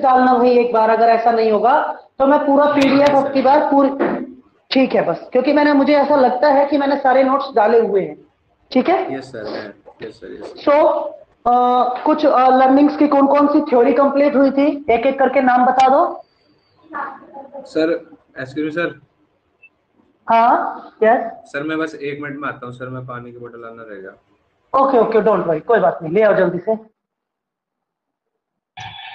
डालना भाई एक बार, अगर ऐसा नहीं होगा तो मैं पूरा पीडीएफ अब की बार पूरी, ठीक है बस, क्योंकि मैंने, मुझे ऐसा लगता है कि मैंने सारे नोट्स डाले हुए हैं, ठीक है। Yes sir, yes sir, yes. So कुछ लर्निंग्स की कौन कौन सी थ्योरी कंप्लीट हुई थी, एक एक करके नाम बता दो सर। Excuse me sir. हाँ यस, सर मैं बस 1 मिनट में आता हूँ सर, मैं पानी की बोतल लाना रहेगा। ओके ओके, डोंट वरी, कोई बात नहीं, ले आओ जल्दी से।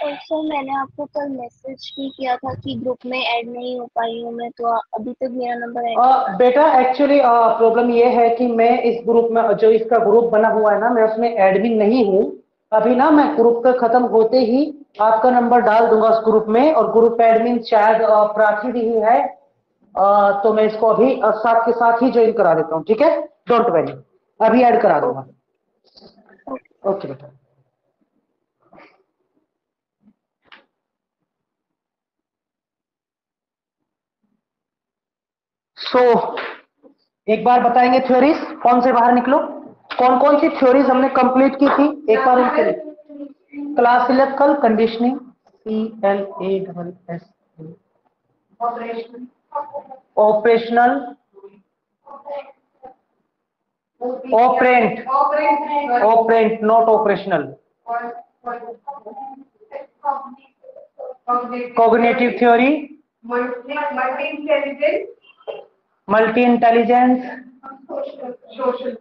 और सर मैंने आपको कल मैसेज भी किया था कि ग्रुप में ऐड नहीं हो पाई हूँ मैं, तो अभी तक मेरा नंबर ऐड बेटा एक्चुअली प्रॉब्लम ये है कि मैं इस ग्रुप में, जो इसका ग्रुप बना हुआ है ना, मैं उसमें एडमिन नहीं हूँ अभी ना। मैं ग्रुप का खत्म होते ही आपका नंबर डाल दूंगा उस ग्रुप में, और ग्रुप एडमिन शायद प्राची ही है, तो मैं इसको अभी साथ के साथ ही ज्वाइन करा देता हूँ, ठीक है, डोंट वरी, अभी ऐड करा दूंगा। ओके बेटा। सो एक बार बताएंगे थ्योरीज, कौन से बाहर निकलो, कौन कौन सी थ्योरीज हमने कंप्लीट की थी एक बार उनसे। Class electrical conditioning, CLASS, operational, operant, operant not operational, cognitive theory, multi intelligence, social,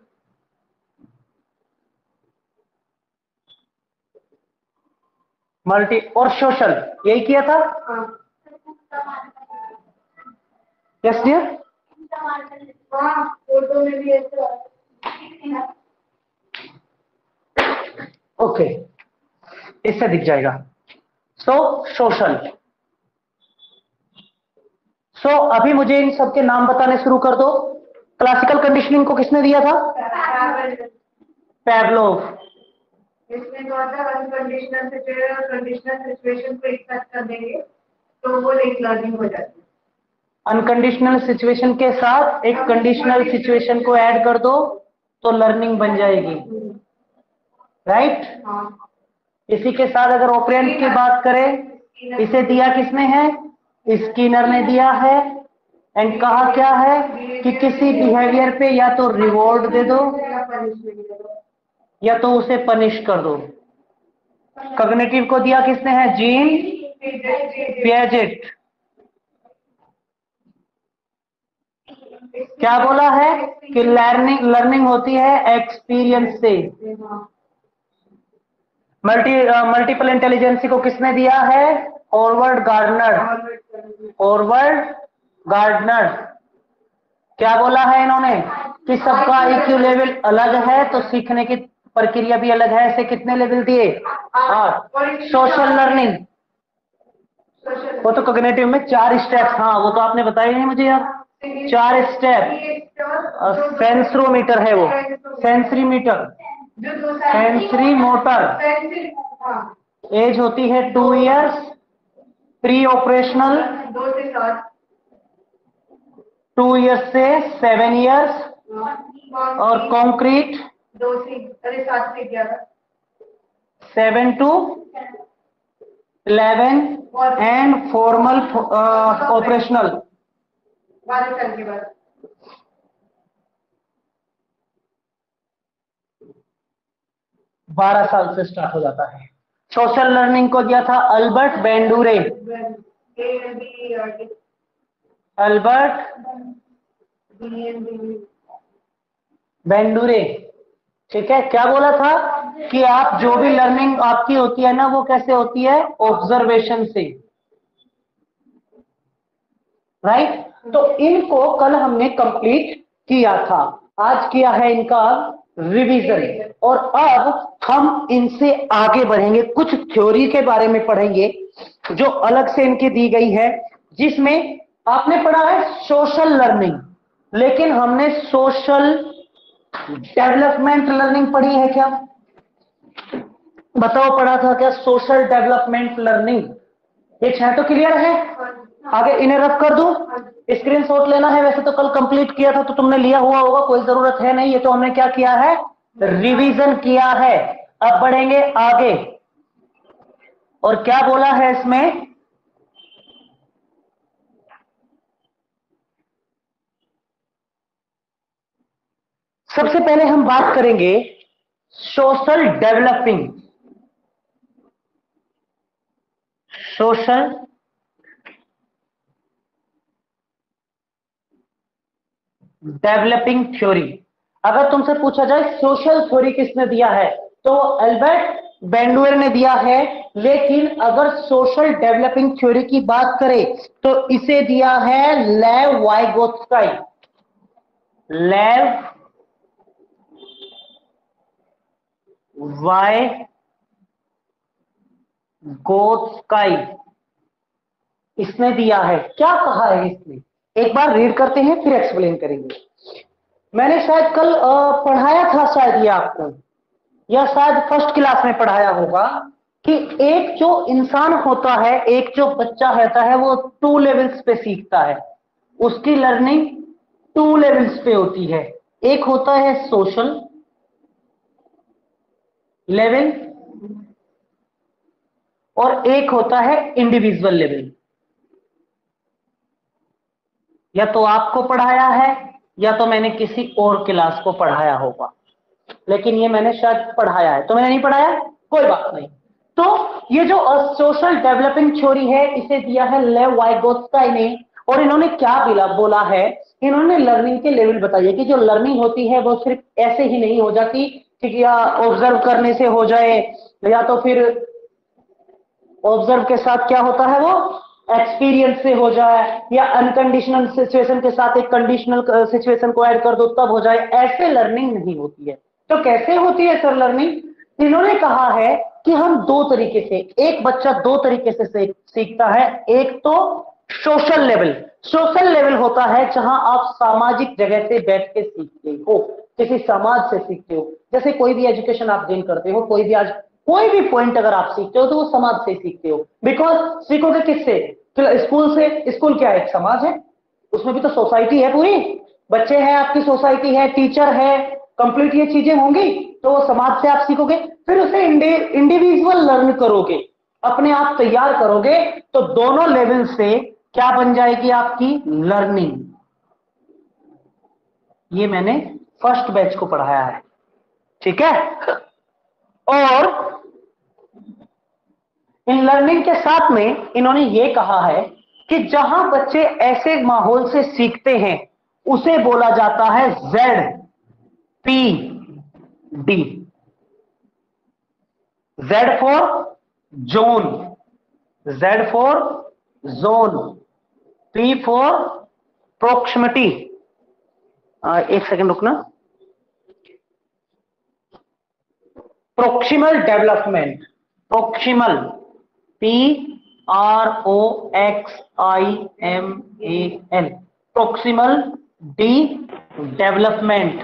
multi और सोशल, यही किया था। यस डियर, ओके, इससे दिख जाएगा। सो सोशल, सो अभी मुझे इन सबके नाम बताने शुरू कर दो। क्लासिकल कंडीशनिंग को किसने दिया था? पैवलोव। इसमें जो आता है अनकंडीशनल सिचुएशन और कंडीशनल सिचुएशन को एक साथ कर देंगे तो वो एक लर्निंग हो जाती है। अनकंडीशनल सिचुएशन के साथ एक कंडीशनल सिचुएशन को ऐड कर दो तो लर्निंग बन जाएगी, राइट। इसी के साथ अगर ऑपरेंट की बात करें, इसे दिया किसने है? स्किनर ने दिया है। एंड कहा क्या है कि किसी बिहेवियर पे या तो रिवॉर्ड दे दो या तो उसे पनिश कर दो। कॉग्निटिव को दिया किसने है? Gene Piaget. क्या बोला है कि लर्निंग होती है एक्सपीरियंस से। मल्टीपल इंटेलिजेंसी को किसने दिया है? Howard Gardner. Howard Gardner. क्या बोला है इन्होंने कि सबका IQ लेवल अलग है तो सीखने की प्रक्रिया भी अलग है। ऐसे कितने लेवल दिए? 8। सोशल लर्निंग, वो तो कॉग्निटिव में 4 स्टेप्स, हाँ वो तो आपने बताया नहीं मुझे यार, 4 स्टेप। सेंसरोमीटर है वो, sensory meter, sensory motor. Age होती है 2 इयर्स। प्री ऑपरेशनल 2 से 7, 2 इयर्स से 7 इयर्स। और कॉन्क्रीट 2 से 7 से 11, 7 to 11। एंड फॉर्मल ऑपरेशनल 12 साल के बाद। 12 साल से स्टार्ट हो जाता है। सोशल लर्निंग को दिया था अल्बर्ट बेंडूरे। अल्बर्ट बेंडूरे, ठीक है। क्या बोला था कि आप जो भी लर्निंग आपकी होती है ना, वो कैसे होती है? ऑब्जर्वेशन से, राइट। तो इनको कल हमने कंप्लीट किया था, आज किया है इनका रिवीजन। और अब हम इनसे आगे बढ़ेंगे, कुछ थ्योरी के बारे में पढ़ेंगे जो अलग से इनकी दी गई है, जिसमें आपने पढ़ा है सोशल लर्निंग, लेकिन हमने सोशल डेवलपमेंट लर्निंग पढ़ी है क्या? बताओ, पढ़ा था क्या सोशल डेवलपमेंट लर्निंग? ये 6 तो क्लियर है। आगे इन्हें रफ कर दूं, स्क्रीनशॉट लेना है। वैसे तो कल कंप्लीट किया था तो तुमने लिया हुआ होगा, कोई जरूरत है नहीं। ये तो हमने क्या किया है? रिवीजन किया है। अब बढ़ेंगे आगे। और क्या बोला है इसमें? सबसे पहले हम बात करेंगे social developing, social developing theory. अगर तुमसे पूछा जाए सोशल थ्योरी किसने दिया है, तो एल्बर्ट बेंडुएल ने दिया है। लेकिन अगर सोशल डेवलपिंग थ्योरी की बात करें तो इसे दिया है लेव वाइगोत्स्की। लेव वाइगोत्स्की इसने दिया है। क्या कहा है इसने, एक बार रीड करते हैं फिर एक्सप्लेन करेंगे। मैंने शायद कल पढ़ाया था, शायद ये आपको, या शायद फर्स्ट क्लास में पढ़ाया होगा कि एक जो इंसान होता है, एक जो बच्चा होता है, वो 2 लेवल्स पे सीखता है। उसकी लर्निंग 2 लेवल्स पे होती है। एक होता है सोशल लेवल और एक होता है इंडिविजुअल लेवल। या तो आपको पढ़ाया है या तो मैंने किसी और क्लास को पढ़ाया होगा, लेकिन ये मैंने शायद पढ़ाया है। तो मैंने नहीं पढ़ाया, कोई बात नहीं। तो ये जो सोशल डेवलपिंग थ्योरी है, इसे दिया है लेव वाइगोत्स्की ने। और इन्होंने क्या बोला है, इन्होंने लर्निंग के लेवल बताइए कि जो लर्निंग होती है वो सिर्फ ऐसे ही नहीं हो जाती कि या ऑब्जर्व करने से हो जाए, या तो फिर ऑब्जर्व के साथ क्या होता है वो एक्सपीरियंस से हो जाए, या अनकंडीशनल सिचुएशन के साथ एक कंडीशनल सिचुएशन को ऐड कर दो तब हो जाए। ऐसे लर्निंग नहीं होती है। तो कैसे होती है सर लर्निंग? इन्होंने कहा है कि हम 2 तरीके से, एक बच्चा 2 तरीके से सीखता है। एक तो सोशल लेवल। सोशल लेवल होता है जहां आप सामाजिक जगह से बैठ के सीखते हो, किसी समाज से सीखते हो। जैसे कोई भी एजुकेशन आप गेन करते हो, कोई भी पॉइंट अगर आप सीखते हो तो वो समाज से सीखते हो। बिकॉज सीखोगे किससे? स्कूल से। स्कूल क्या है? एक समाज है, उसमें भी तो सोसाइटी है पूरी, बच्चे हैं, आपकी सोसाइटी है, टीचर है, कंप्लीट ये चीजें होंगी, तो वो समाज से आप सीखोगे। फिर उसे इंडिविजुअल लर्न करोगे, अपने आप तैयार करोगे, तो दोनों लेवल से क्या बन जाएगी आपकी लर्निंग। ये मैंने फर्स्ट बैच को पढ़ाया है, ठीक है। और इन लर्निंग के साथ में इन्होंने ये कहा है कि जहां बच्चे ऐसे माहौल से सीखते हैं उसे बोला जाता है ZPD। Z for zone, Z for zone, P for proximity. एक सेकंड रुकना। Proximal development, proximal PROXIMAL, proximal D development.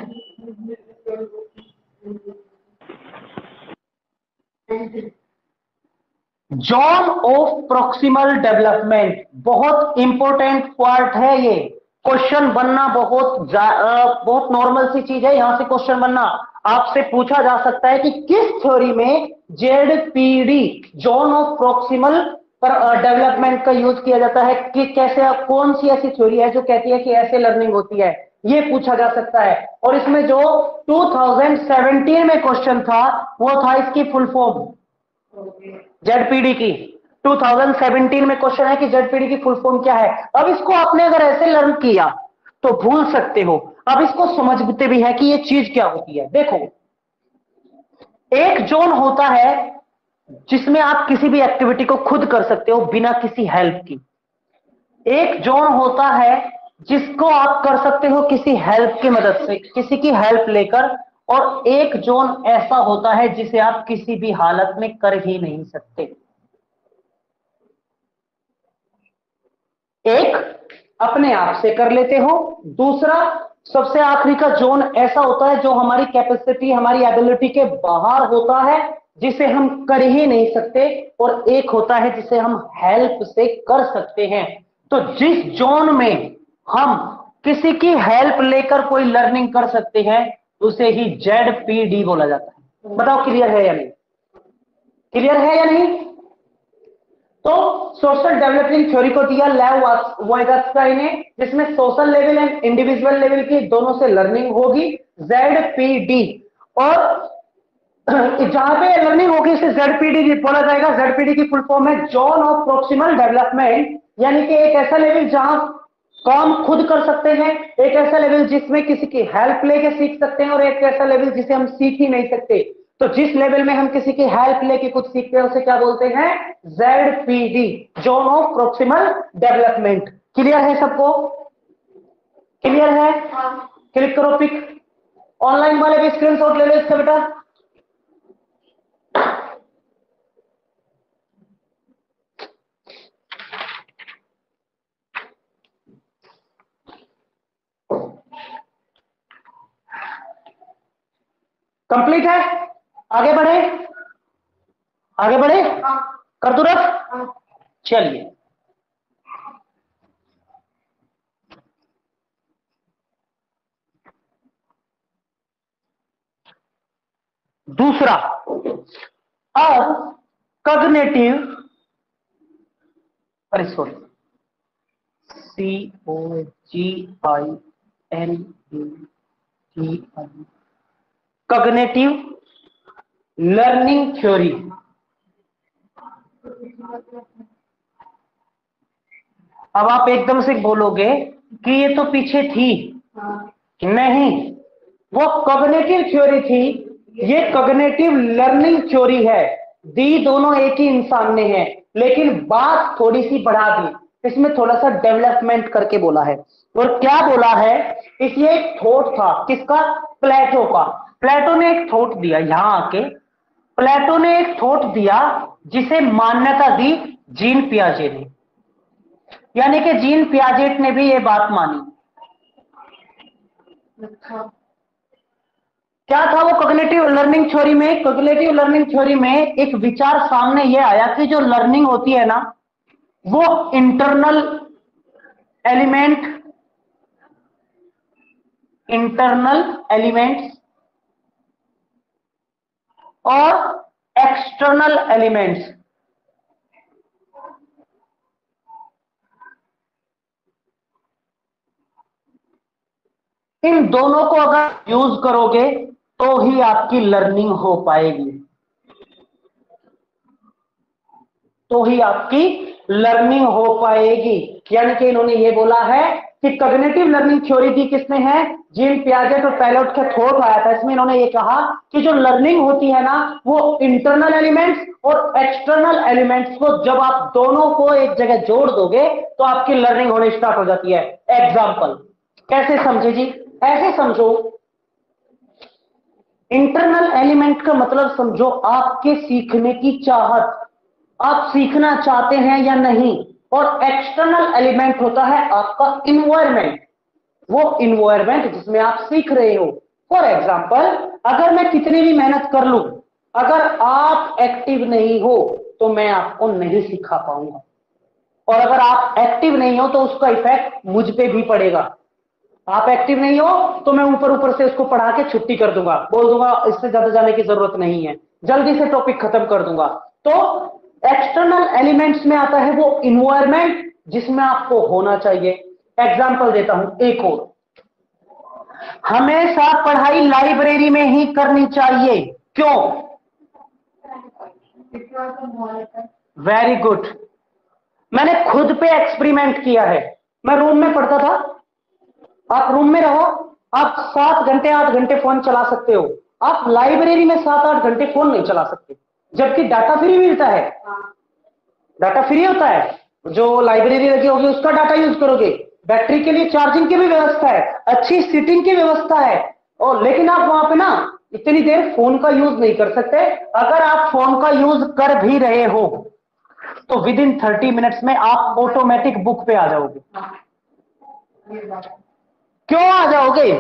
Zone of proximal development बहुत इंपॉर्टेंट पार्ट है ये। क्वेश्चन बनना बहुत नॉर्मल सी चीज है। यहां से क्वेश्चन बनना, आपसे पूछा जा सकता है कि किस थ्योरी में ZPD, zone of proximal development का यूज किया जाता है, कि कैसे, कौन सी ऐसी थ्योरी है जो कहती है कि ऐसे लर्निंग होती है, ये पूछा जा सकता है। और इसमें जो 2017 में क्वेश्चन था वो था इसकी फुल फॉर्म ZPD की। 2017 में क्वेश्चन है कि ZPD की फुल फॉर्म क्या है। अब इसको आपने अगर ऐसे लर्न किया तो भूल सकते हो, अब इसको समझते भी है कि ये चीज क्या होती है। देखो, एक जोन होता है जिसमें आप किसी भी एक्टिविटी को खुद कर सकते हो बिना किसी हेल्प की। एक जोन होता है जिसको आप कर सकते हो किसी हेल्प की मदद से, किसी की हेल्प लेकर। और एक जोन ऐसा होता है जिसे आप किसी भी हालत में कर ही नहीं सकते। एक अपने आप से कर लेते हो, दूसरा सबसे आखिरी का जोन ऐसा होता है जो हमारी कैपेसिटी, हमारी एबिलिटी के बाहर होता है, जिसे हम कर ही नहीं सकते। और एक होता है जिसे हम हेल्प से कर सकते हैं। तो जिस जोन में हम किसी की हेल्प लेकर कोई लर्निंग कर सकते हैं उसे ही ZPD बोला जाता है। बताओ क्लियर है या नहीं? क्लियर है या नहीं? तो सोशल डेवलपमेंट थ्योरी को दिया लेव वाइगस्काई ने, जिसमें social level and individual level की दोनों से लर्निंग होगी, ZPD। और जहां पे लर्निंग होगी इसे ZPD बोला जाएगा। ZPD की फुल फॉर्म है जोन ऑफ प्रोक्सिमल डेवलपमेंट, यानी कि एक ऐसा लेवल जहां काम खुद कर सकते हैं, एक ऐसा लेवल जिसमें किसी की हेल्प लेके सीख सकते हैं, और एक ऐसा लेवल जिसे हम सीख ही नहीं सकते। तो जिस लेवल में हम किसी की हेल्प लेके कुछ सीखते हैं उसे क्या बोलते हैं? ZPD, zone of proximal development. Clear है सबको? क्लियर है? क्लिक करो पिक। ऑनलाइन वाले भी स्क्रीनशॉट ले लो इसका बेटा। कंप्लीट है? आगे बढ़े? आगे बढ़े? कर दो रख। चलिए, दूसरा, अब कॉग्निटिव, अरे sorry, COGINETI, cognitive learning theory. अब आप एकदम से बोलोगे कि ये तो पीछे थी। नहीं, वो कॉग्निटिव थ्योरी थी, ये कॉग्निटिव लर्निंग थ्योरी है। दी दोनों एक ही इंसान ने है, लेकिन बात थोड़ी सी बढ़ा दी, इसमें थोड़ा सा डेवलपमेंट करके बोला है। और क्या बोला है? इसलिए एक थॉट था, किसका? प्लेटो का। प्लेटो ने एक थॉट दिया, यहां आके प्लेटो ने एक थॉट दिया जिसे मान्यता दी जीन पियाजे ने, यानी कि जीन पियाजेट ने भी ये बात मानी। क्या था वो कॉग्निटिव लर्निंग थ्योरी में? कॉग्निटिव लर्निंग थ्योरी में एक विचार सामने ये आया कि जो लर्निंग होती है ना, वो इंटरनल एलिमेंट्स और एक्सटर्नल एलिमेंट्स, इन दोनों को अगर यूज करोगे तो ही आपकी लर्निंग हो पाएगी, तो ही आपकी लर्निंग हो पाएगी। यानी कि इन्होंने ये बोला है कि कॉग्निटिव लर्निंग थ्योरी दी किसने है? जीन पियाजेट और पेलोट का थॉट आया था। इसमें इन्होंने ये कहा कि जो लर्निंग होती है ना, वो इंटरनल एलिमेंट्स और एक्सटर्नल एलिमेंट्स को जब आप दोनों को एक जगह जोड़ दोगे तो आपकी लर्निंग होनी स्टार्ट हो जाती है। एग्जाम्पल कैसे समझे जी? ऐसे समझो, इंटरनल एलिमेंट का मतलब समझो आपके सीखने की चाहत, आप सीखना चाहते हैं या नहीं। और एक्सटर्नल एलिमेंट होता है आपका इन्वायरमेंट, वो इन्वायरमेंट जिसमें आप सीख रहे हो। फॉर एग्जाम्पल, अगर मैं कितनी भी मेहनत कर लूं, अगर आप एक्टिव नहीं हो तो मैं आपको नहीं सिखा पाऊंगा, और अगर आप एक्टिव नहीं हो तो उसका इफेक्ट मुझ पे भी पड़ेगा। आप एक्टिव नहीं हो तो मैं ऊपर ऊपर से उसको पढ़ा के छुट्टी कर दूंगा, बोल दूंगा इससे ज्यादा जाने की जरूरत नहीं है, जल्दी से टॉपिक खत्म कर दूंगा। तो एक्सटर्नल एलिमेंट्स में आता है वो इन्वायरमेंट जिसमें आपको होना चाहिए। एग्जांपल देता हूं एक और, हमेशा पढ़ाई लाइब्रेरी में ही करनी चाहिए। क्यों? वेरी गुड, मैंने खुद पे एक्सपेरिमेंट किया है। मैं रूम में पढ़ता था, आप रूम में रहो, आप 7 घंटे 8 घंटे फोन चला सकते हो, आप लाइब्रेरी में 7-8 घंटे फोन नहीं चला सकते, जबकि डाटा फ्री मिलता है। डाटा फ्री होता है, जो लाइब्रेरी लगी होगी उसका डाटा यूज करोगे, बैटरी के लिए चार्जिंग की भी व्यवस्था है, अच्छी सीटिंग की व्यवस्था है, और लेकिन आप वहां पे ना इतनी देर फोन का यूज नहीं कर सकते। अगर आप फोन का यूज कर भी रहे हो तो विद इन 30 मिनट्स में आप ऑटोमेटिक बुक पे आ जाओगे। क्यों आ जाओगे?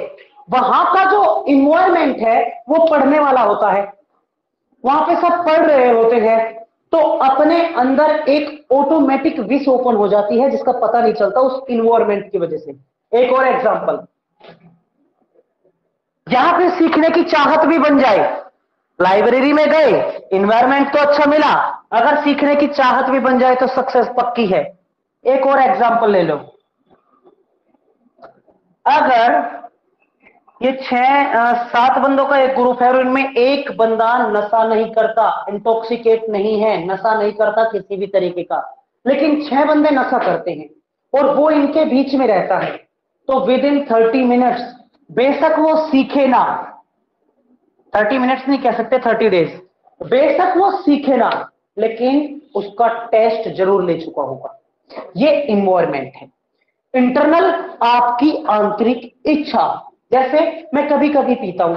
वहां का जो इन्वायरमेंट है वो पढ़ने वाला होता है, वहां पे सब पढ़ रहे होते हैं, तो अपने अंदर एक ऑटोमेटिक विश ओपन हो जाती है जिसका पता नहीं चलता उस इन्वायरमेंट की वजह से। एक और एग्जांपल, यहां पे सीखने की चाहत भी बन जाए, लाइब्रेरी में गए, इन्वायरमेंट तो अच्छा मिला, अगर सीखने की चाहत भी बन जाए तो सक्सेस पक्की है। एक और एग्जांपल ले लो, अगर ये 6-7 बंदों का एक ग्रुप है और इनमें एक बंदा नशा नहीं करता, इंटॉक्सिकेट नहीं है, नशा नहीं करता किसी भी तरीके का, लेकिन 6 बंदे नशा करते हैं और वो इनके बीच में रहता है, तो विद इन 30 मिनट्स, बेशक वो सीखे ना, 30 मिनट्स नहीं कह सकते, 30 डेज, बेशक वो सीखे ना, लेकिन उसका टेस्ट जरूर ले चुका होगा। ये इन्वायरमेंट है। इंटरनल आपकी आंतरिक इच्छा, जैसे मैं कभी कभी पीता हूं,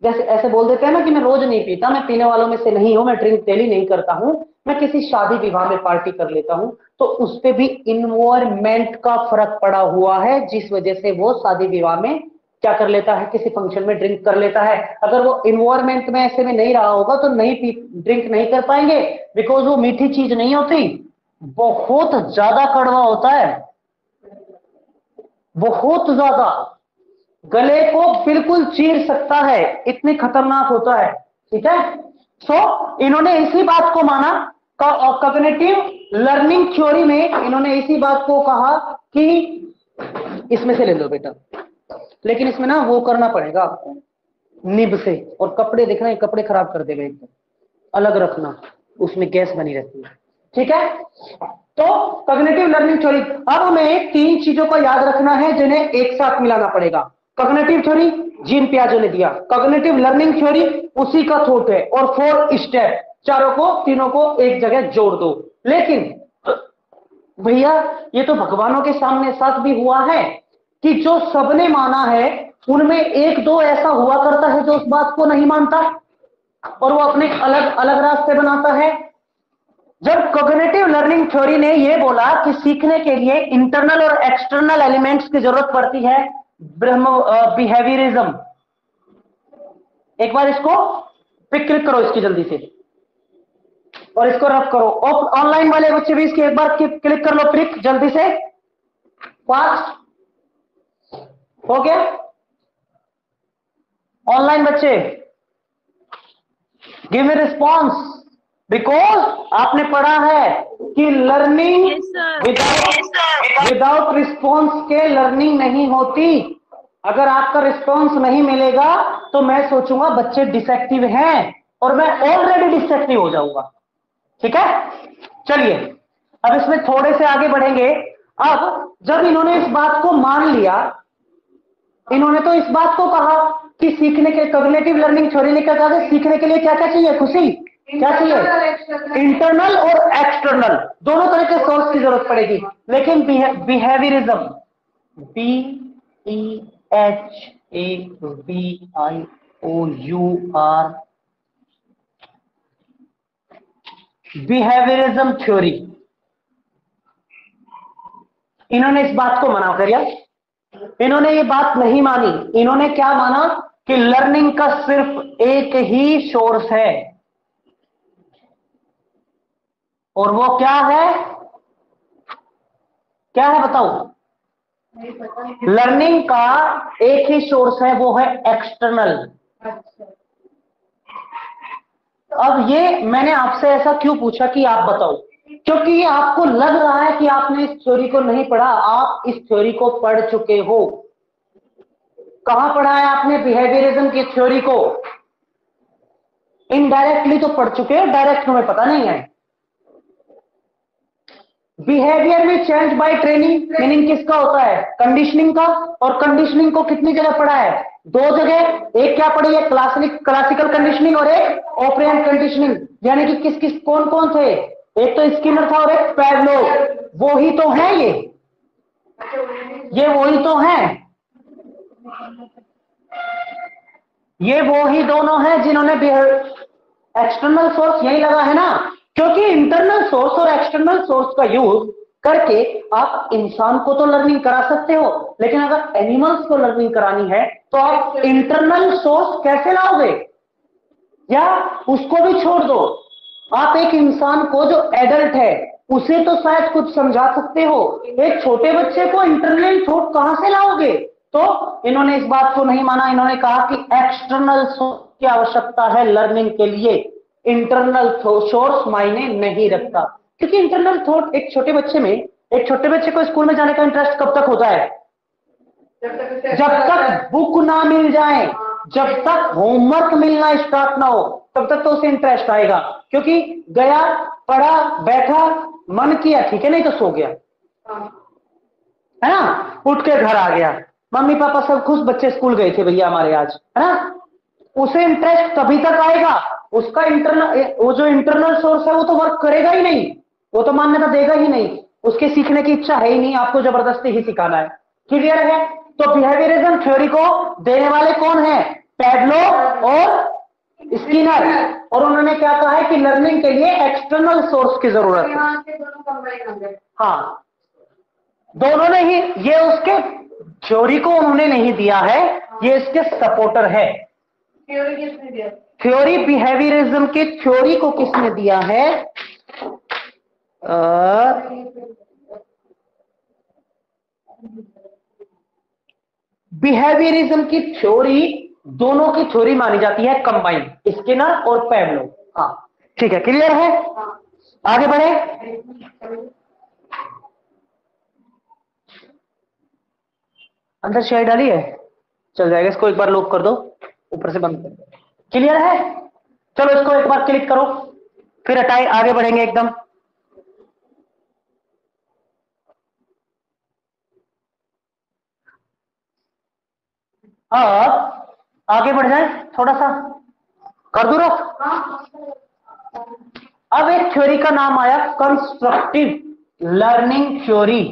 जैसे ऐसे बोल देते हैं ना कि मैं रोज नहीं पीता, मैं पीने वालों में से नहीं हूं, मैं ड्रिंक डेली नहीं करता हूं, मैं किसी शादी विवाह में पार्टी कर लेता हूं, तो उस पे भी इन्वायरमेंट का फर्क पड़ा हुआ है, जिस वजह से वो शादी विवाह में क्या कर लेता है, किसी फंक्शन में ड्रिंक कर लेता है। अगर वो इन्वायरमेंट में ऐसे में नहीं रहा होगा तो ड्रिंक नहीं कर पाएंगे, बिकॉज वो मीठी चीज नहीं होती, बहुत ज्यादा कड़वा होता है, बहुत ज्यादा, गले को बिल्कुल चीर सकता है, इतनी खतरनाक होता है। ठीक है, सो इन्होंने इसी बात को माना, कॉग्निटिव लर्निंग थ्योरी में इन्होंने इसी बात को कहा कि इसमें से ले लो बेटा, लेकिन इसमें ना वो करना पड़ेगा आपको निब से, और कपड़े देखना, कपड़े खराब कर देगा एकदम, अलग रखना, उसमें गैस बनी रहती है। ठीक है, तो कॉग्निटिव लर्निंग थ्योरी, अब हमें 3 चीजों को याद रखना है जिन्हें एक साथ मिलाना पड़ेगा। कॉग्निटिव थ्योरी जीन पियाजे ने दिया, कॉग्निटिव लर्निंग थ्योरी उसी का थॉट है, और 4 स्टेप, तीनों को एक जगह जोड़ दो। लेकिन भैया ये तो भगवानों के सामने साथ भी हुआ है कि जो सबने माना है उनमें 1-2 ऐसा हुआ करता है जो उस बात को नहीं मानता और वो अपने अलग अलग रास्ते बनाता है। जब कॉग्निटिव लर्निंग थ्योरी ने यह बोला कि सीखने के लिए इंटरनल और एक्सटर्नल एलिमेंट्स की जरूरत पड़ती है, बिहेवियरिज्म, एक बार इसको पिक क्लिक करो इसकी जल्दी से और इसको रफ करो, ऑनलाइन वाले बच्चे भी इसकी एक बार क्लिक कर लो, पिक जल्दी से, फास्ट हो गया। ऑनलाइन बच्चे गिव मी रिस्पॉन्स, बिकॉज आपने पढ़ा है कि लर्निंग विदाउट रिस्पॉन्स के लर्निंग नहीं होती। अगर आपका रिस्पॉन्स नहीं मिलेगा तो मैं सोचूंगा बच्चे डिफेक्टिव हैं और मैं ऑलरेडी डिफेक्टिव हो जाऊंगा। ठीक है, चलिए अब इसमें थोड़े से आगे बढ़ेंगे। अब जब इन्होंने इस बात को मान लिया, इन्होंने तो इस बात को कहा कि सीखने के, कॉग्निटिव लर्निंग थ्योरी ने क्या कहा, सीखने के लिए क्या क्या चाहिए, खुशी क्या चाहिए, इंटरनल और एक्सटर्नल दोनों तरह के सोर्स की जरूरत पड़ेगी। लेकिन बिहेवियरिज्म, BHAVIOUR, बिहेवियरिज्म थ्योरी, इन्होंने इस बात को मना कर दिया, इन्होंने ये बात नहीं मानी। इन्होंने क्या माना कि लर्निंग का सिर्फ एक ही सोर्स है, और वो क्या है, क्या है बताओ, लर्निंग का एक ही सोर्स है, वो है एक्सटर्नल। अब ये मैंने आपसे ऐसा क्यों पूछा कि आप बताओ, क्योंकि आपको लग रहा है कि आपने इस थ्योरी को नहीं पढ़ा, आप इस थ्योरी को पढ़ चुके हो। कहां पढ़ा है आपने बिहेवियरिज्म की थ्योरी को? इनडायरेक्टली तो पढ़ चुके हो, डायरेक्ट हमें पता नहीं है। बिहेवियर में चेंज बाय ट्रेनिंग, मीनिंग किसका होता है, कंडीशनिंग का, और कंडीशनिंग को कितनी जगह पढ़ा है, 2 जगह। एक क्या पढ़ी है, क्लासिकल कंडीशनिंग, और एक ऑपरेंट कंडीशनिंग, यानी कि किस किस कौन कौन थे, एक तो स्किनर था और एक पैवलोव। वो ही तो है ये वही तो है, ये वो ही दोनों हैं जिन्होंने एक्सटर्नल सोर्स यही लगा है ना, क्योंकि इंटरनल सोर्स और एक्सटर्नल सोर्स का यूज करके आप इंसान को तो लर्निंग करा सकते हो, लेकिन अगर एनिमल्स को लर्निंग करानी है तो आप इंटरनल सोर्स कैसे लाओगे? या उसको भी छोड़ दो, आप एक इंसान को जो एडल्ट है उसे तो शायद कुछ समझा सकते हो, एक छोटे बच्चे को इंटरनल थॉट कहां से लाओगे? तो इन्होंने इस बात को नहीं माना, इन्होंने कहा कि एक्सटर्नल सोर्स की आवश्यकता है लर्निंग के लिए, इंटरनल सोर्स मायने नहीं रखता, क्योंकि इंटरनल थॉट एक छोटे बच्चे को स्कूल में जाने का इंटरेस्ट कब तक होता है? जब तक बुक ना मिल जाए, जब तक होमवर्क मिलना स्टार्ट ना हो, तब तक तो उसे इंटरेस्ट आएगा, क्योंकि गया, पढ़ा, बैठा, मन किया, ठीक है, नहीं तो सो गया, है ना, उठ के घर आ गया, मम्मी पापा सब खुश, बच्चे स्कूल गए थे भैया हमारे आज, है ना, उसे इंटरेस्ट तभी तक आएगा, उसका वो जो इंटरनल सोर्स है वो तो वर्क करेगा ही नहीं, वो तो मान्यता देगा ही नहीं, उसके सीखने की इच्छा है ही नहीं, आपको जबरदस्ती ही सिखाना है। क्लियर है? तो बिहेवियरिज्म थ्योरी को देने वाले कौन है? पैवलो और स्किनर, और उन्होंने क्या कहा है कि लर्निंग के लिए एक्सटर्नल सोर्स की जरूरत है। हाँ, दोनों ने ही, ये उसके थ्योरी को उन्होंने नहीं दिया है, ये इसके सपोर्टर है। थ्योरी किसने दिया? थ्योरी बिहेवियरिज्म की थ्योरी को किसने दिया है? बिहेवियरिज्म की थ्योरी, दोनों की थ्योरी मानी जाती है कंबाइंड, स्किनर और पैवलो। हाँ ठीक है, क्लियर है? आगे बढ़े। अंदर शेयर डाली है, चल जाएगा, इसको एक बार लॉक कर दो, ऊपर से बंद कर दो। क्लियर है? चलो इसको एक बार क्लिक करो, फिर हटाए, आगे बढ़ेंगे एकदम। अब आगे बढ़ जाए, थोड़ा सा कर दो रख। अब एक थ्योरी का नाम आया constructive learning theory.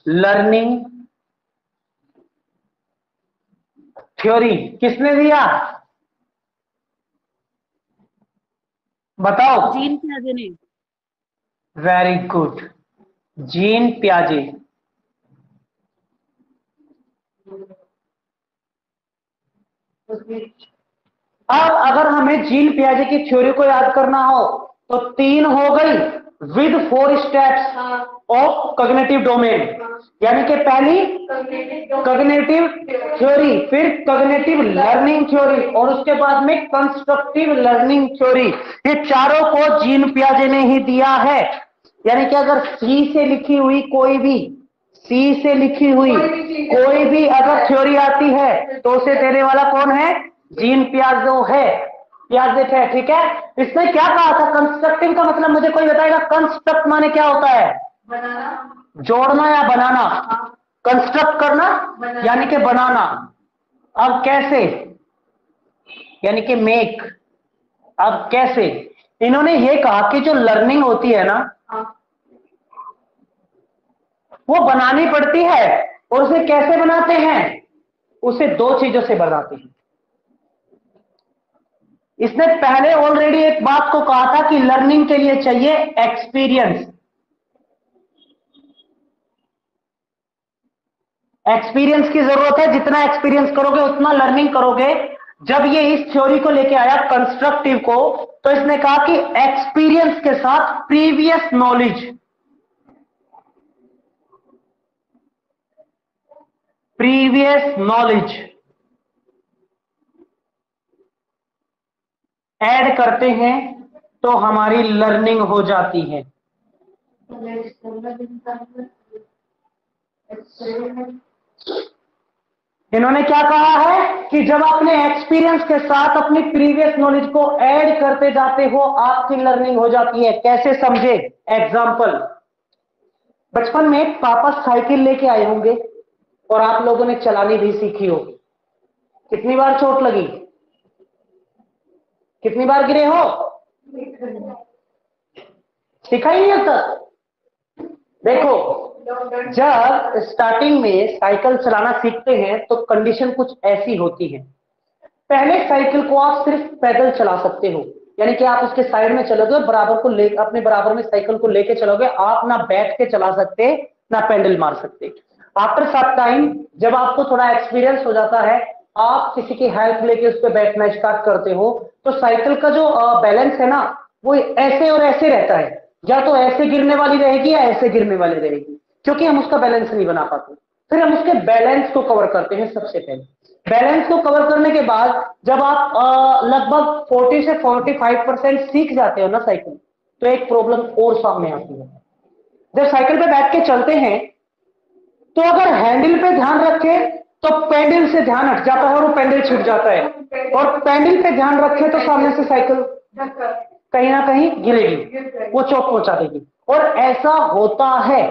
Learning theory किसने दिया? बताओ। जीन पियाजे ने। वेरी गुड, जीन पियाजे। अब अगर हमें जीन पियाजे की थ्योरी को याद करना हो तो 3 हो गई with 4 steps of cognitive domain, यानी कि पहली कॉग्निटिव थ्योरी, फिर कॉग्निटिव लर्निंग थ्योरी, और उसके बाद में कंस्ट्रक्टिव लर्निंग थ्योरी। ये चारों को जीन पियाजे ने ही दिया है। यानी कि अगर सी से लिखी हुई कोई भी अगर थ्योरी आती है तो उसे देने वाला कौन है? जीन पियाजे है, ठीक है। इसने क्या कहा था? कंस्ट्रक्टिव का मतलब मुझे कोई बताएगा? कंस्ट्रक्ट माने क्या होता है? जोड़ना या बनाना। कंस्ट्रक्ट करना यानी कि बनाना। अब कैसे? यानी कि मेक। अब कैसे? इन्होंने ये कहा कि जो लर्निंग होती है ना, वो बनानी पड़ती है, और उसे कैसे बनाते हैं? उसे 2 चीजों से बनाते हैं। इसने पहले ऑलरेडी एक बात को कहा था कि लर्निंग के लिए चाहिए एक्सपीरियंस। एक्सपीरियंस की जरूरत है, जितना एक्सपीरियंस करोगे उतना लर्निंग करोगे। जब ये इस थ्योरी को लेके आया कंस्ट्रक्टिव को, तो इसने कहा कि एक्सपीरियंस के साथ प्रीवियस नॉलेज ऐड करते हैं तो हमारी लर्निंग हो जाती है। इन्होंने क्या कहा है कि जब अपने एक्सपीरियंस के साथ अपनी प्रीवियस नॉलेज को ऐड करते जाते हो, आपकी लर्निंग हो जाती है। कैसे समझे? एग्जांपल, बचपन में पापा साइकिल लेके आए होंगे और आप लोगों ने चलानी भी सीखी होगी। कितनी बार चोट लगी? कितनी बार गिरे हो? सीखा ही नहीं होता। देखो, जब स्टार्टिंग में साइकिल चलाना सीखते हैं तो कंडीशन कुछ ऐसी होती है। पहले साइकिल को आप सिर्फ पैदल चला सकते हो, यानी कि आप उसके साइड में चलोगे, अपने बराबर में साइकिल को लेके चलोगे। आप ना बैठ के चला सकते, ना पैडल मार सकते। आफ्टर सम टाइम, जब आपको थोड़ा एक्सपीरियंस हो जाता है, आप किसी की हेल्प लेके उस पर बैठना स्टार्ट करते हो, तो साइकिल का जो बैलेंस है ना, वो ऐसे और ऐसे रहता है। या तो ऐसे गिरने वाली रहेगी या ऐसे गिरने वाली रहेगी, क्योंकि हम उसका बैलेंस नहीं बना पाते। फिर हम उसके बैलेंस को कवर करते हैं। सबसे पहले बैलेंस को कवर करने के बाद जब आप लगभग 40 से 45% सीख जाते हो ना साइकिल, तो एक प्रॉब्लम और सामने आती है। जब साइकिल पे बैठ के चलते हैं तो अगर हैंडल पे ध्यान रखें तो पेंडल से ध्यान हट जाता है और वो पेंडल छूट जाता है, और पेंडल पे ध्यान रखें तो सामने से साइकिल कहीं ना कहीं गिरेगी, वो चोट पहुंचा देगी। और ऐसा होता है,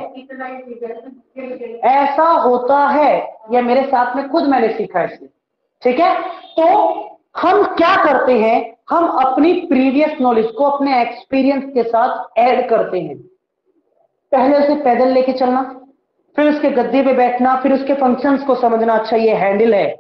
ऐसा होता है, यह मेरे साथ में खुद मैंने सीखा है इसलिए। ठीक है, तो हम क्या करते हैं, हम अपनी प्रीवियस नॉलेज को अपने एक्सपीरियंस के साथ ऐड करते हैं। पहले उसे पैदल लेके चलना, फिर उसके गद्दे पे बैठना, फिर उसके फंक्शंस को समझना। अच्छा ये हैंडल है,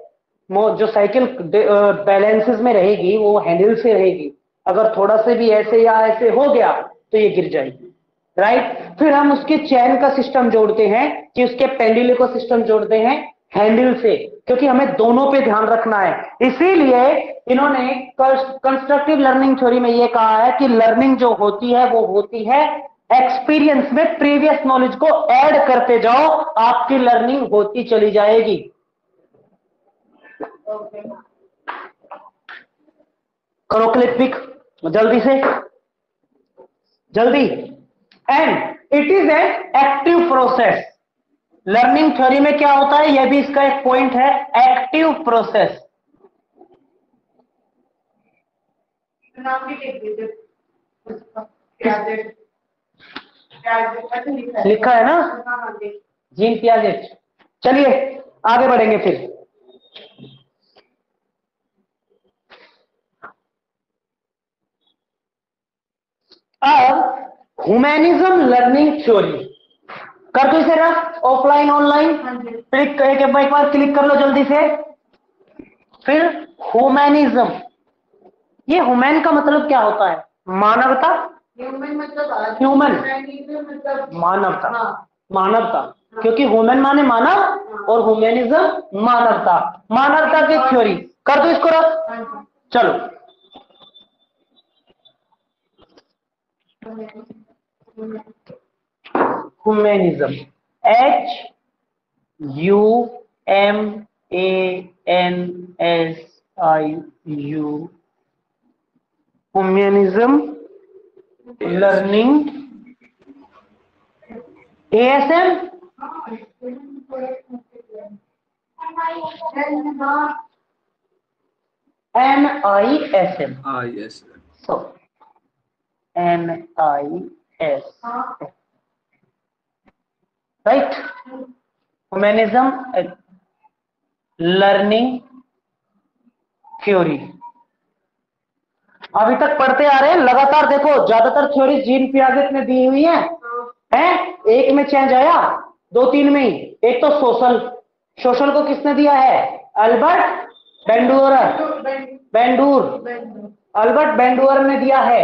जो साइकिल बैलेंसेस में रहेगी वो हैंडल से रहेगी, अगर थोड़ा से भी ऐसे या ऐसे हो गया तो ये गिर जाएगी, राइट। फिर हम उसके चैन का सिस्टम जोड़ते हैं कि उसके पेंडुले को सिस्टम जोड़ते हैं हैंडल से, क्योंकि हमें दोनों पे ध्यान रखना है। इसीलिए इन्होंने कंस्ट्रक्टिव लर्निंग थ्योरी में ये कहा है कि लर्निंग जो होती है वो होती है एक्सपीरियंस में, प्रीवियस नॉलेज को ऐड करते जाओ, आपकी लर्निंग होती चली जाएगी। करो क्लिक पिक जल्दी से, जल्दी। And it is an active process. Learning theory में क्या होता है, यह भी इसका एक पॉइंट है, एक्टिव प्रोसेस। नाम भी लिख दीजिए। लिखा है ना, जीन पियाजेट। चलिए आगे बढ़ेंगे फिर। अब ह्यूमैनिज्म लर्निंग थ्योरी कर दो इसे रफ, ऑफलाइन ऑनलाइन, क्लिक एक बार क्लिक कर लो जल्दी से। फिर ह्यूमैनिज्म, ये ह्यूमैन का मतलब क्या होता है, मानवता। ह्यूमन मतलब ह्यूमन मतलब मानवता, हाँ। मानवता, क्योंकि ह्यूमन माने मानव और ह्यूमैनिज्म मानवता, मानवता की थ्योरी। कर दो इसको रफ, चलो। Humanism, HUMANSIU, humanism learning, ASM NISM, yes so NIS, right, humanism learning theory. अभी तक पढ़ते आ रहे हैं लगातार, देखो ज्यादातर थ्योरी जीन पियाजेट ने दी हुई है, एक में चेंज आया, 2-3 में ही। एक तो सोशल, सोशल को किसने दिया है, अल्बर्ट बेंडूर, अल्बर्ट बेंडूर ने दिया है।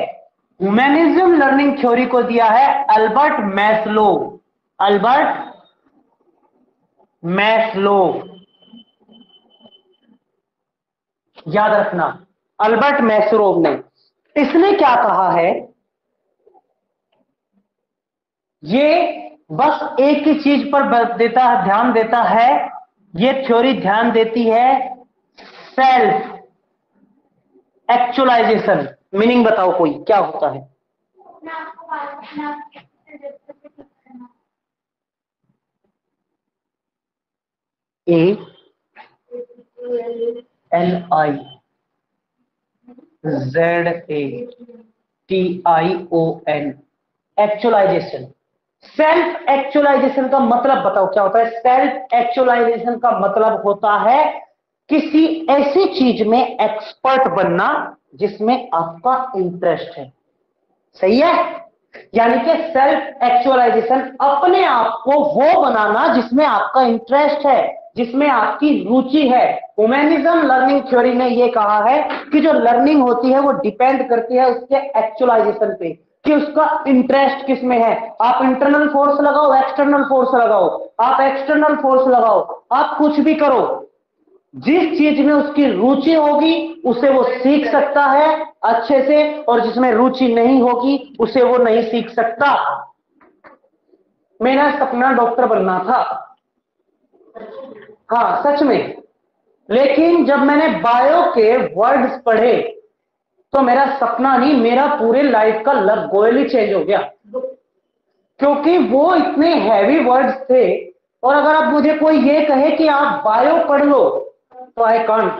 ह्यूमैनिज्म लर्निंग थ्योरी को दिया है अल्बर्ट मैस्लो, अल्बर्ट मैस्लो, याद रखना, अल्बर्ट मैस्लो ने। इसने क्या कहा है, ये बस एक ही चीज पर ध्यान देता है, ये थ्योरी ध्यान देती है सेल्फ एक्चुअलाइजेशन। मीनिंग बताओ कोई, क्या होता है? ALIZATION, actualisation. सेल्फ एक्चुअलाइजेशन का मतलब बताओ क्या होता है? सेल्फ एक्चुअलाइजेशन का मतलब होता है किसी ऐसी चीज में एक्सपर्ट बनना जिसमें आपका इंटरेस्ट है। सही है, यानी कि सेल्फ एक्चुअलाइजेशन, अपने आप को वो बनाना जिसमें आपका इंटरेस्ट है, जिसमें आपकी रुचि है। ह्यूमैनिज्म लर्निंग थ्योरी ने ये कहा है कि जो लर्निंग होती है वो डिपेंड करती है उसके एक्चुअलाइजेशन पे, कि उसका इंटरेस्ट किसमें है। आप इंटरनल फोर्स लगाओ, एक्सटर्नल फोर्स लगाओ, आप एक्सटर्नल फोर्स लगाओ, आप कुछ भी करो, जिस चीज में उसकी रुचि होगी उसे वो सीख सकता है अच्छे से, और जिसमें रुचि नहीं होगी उसे वो नहीं सीख सकता। मेरा सपना डॉक्टर बनना था, हाँ सच में, लेकिन जब मैंने बायो के वर्ड्स पढ़े तो मेरा सपना नहीं, मेरा पूरे लाइफ का गोल ही चेंज हो गया, क्योंकि वो इतने हैवी वर्ड्स थे। और अगर अब मुझे कोई ये कहे कि आप बायो पढ़ लो तो आई कांट,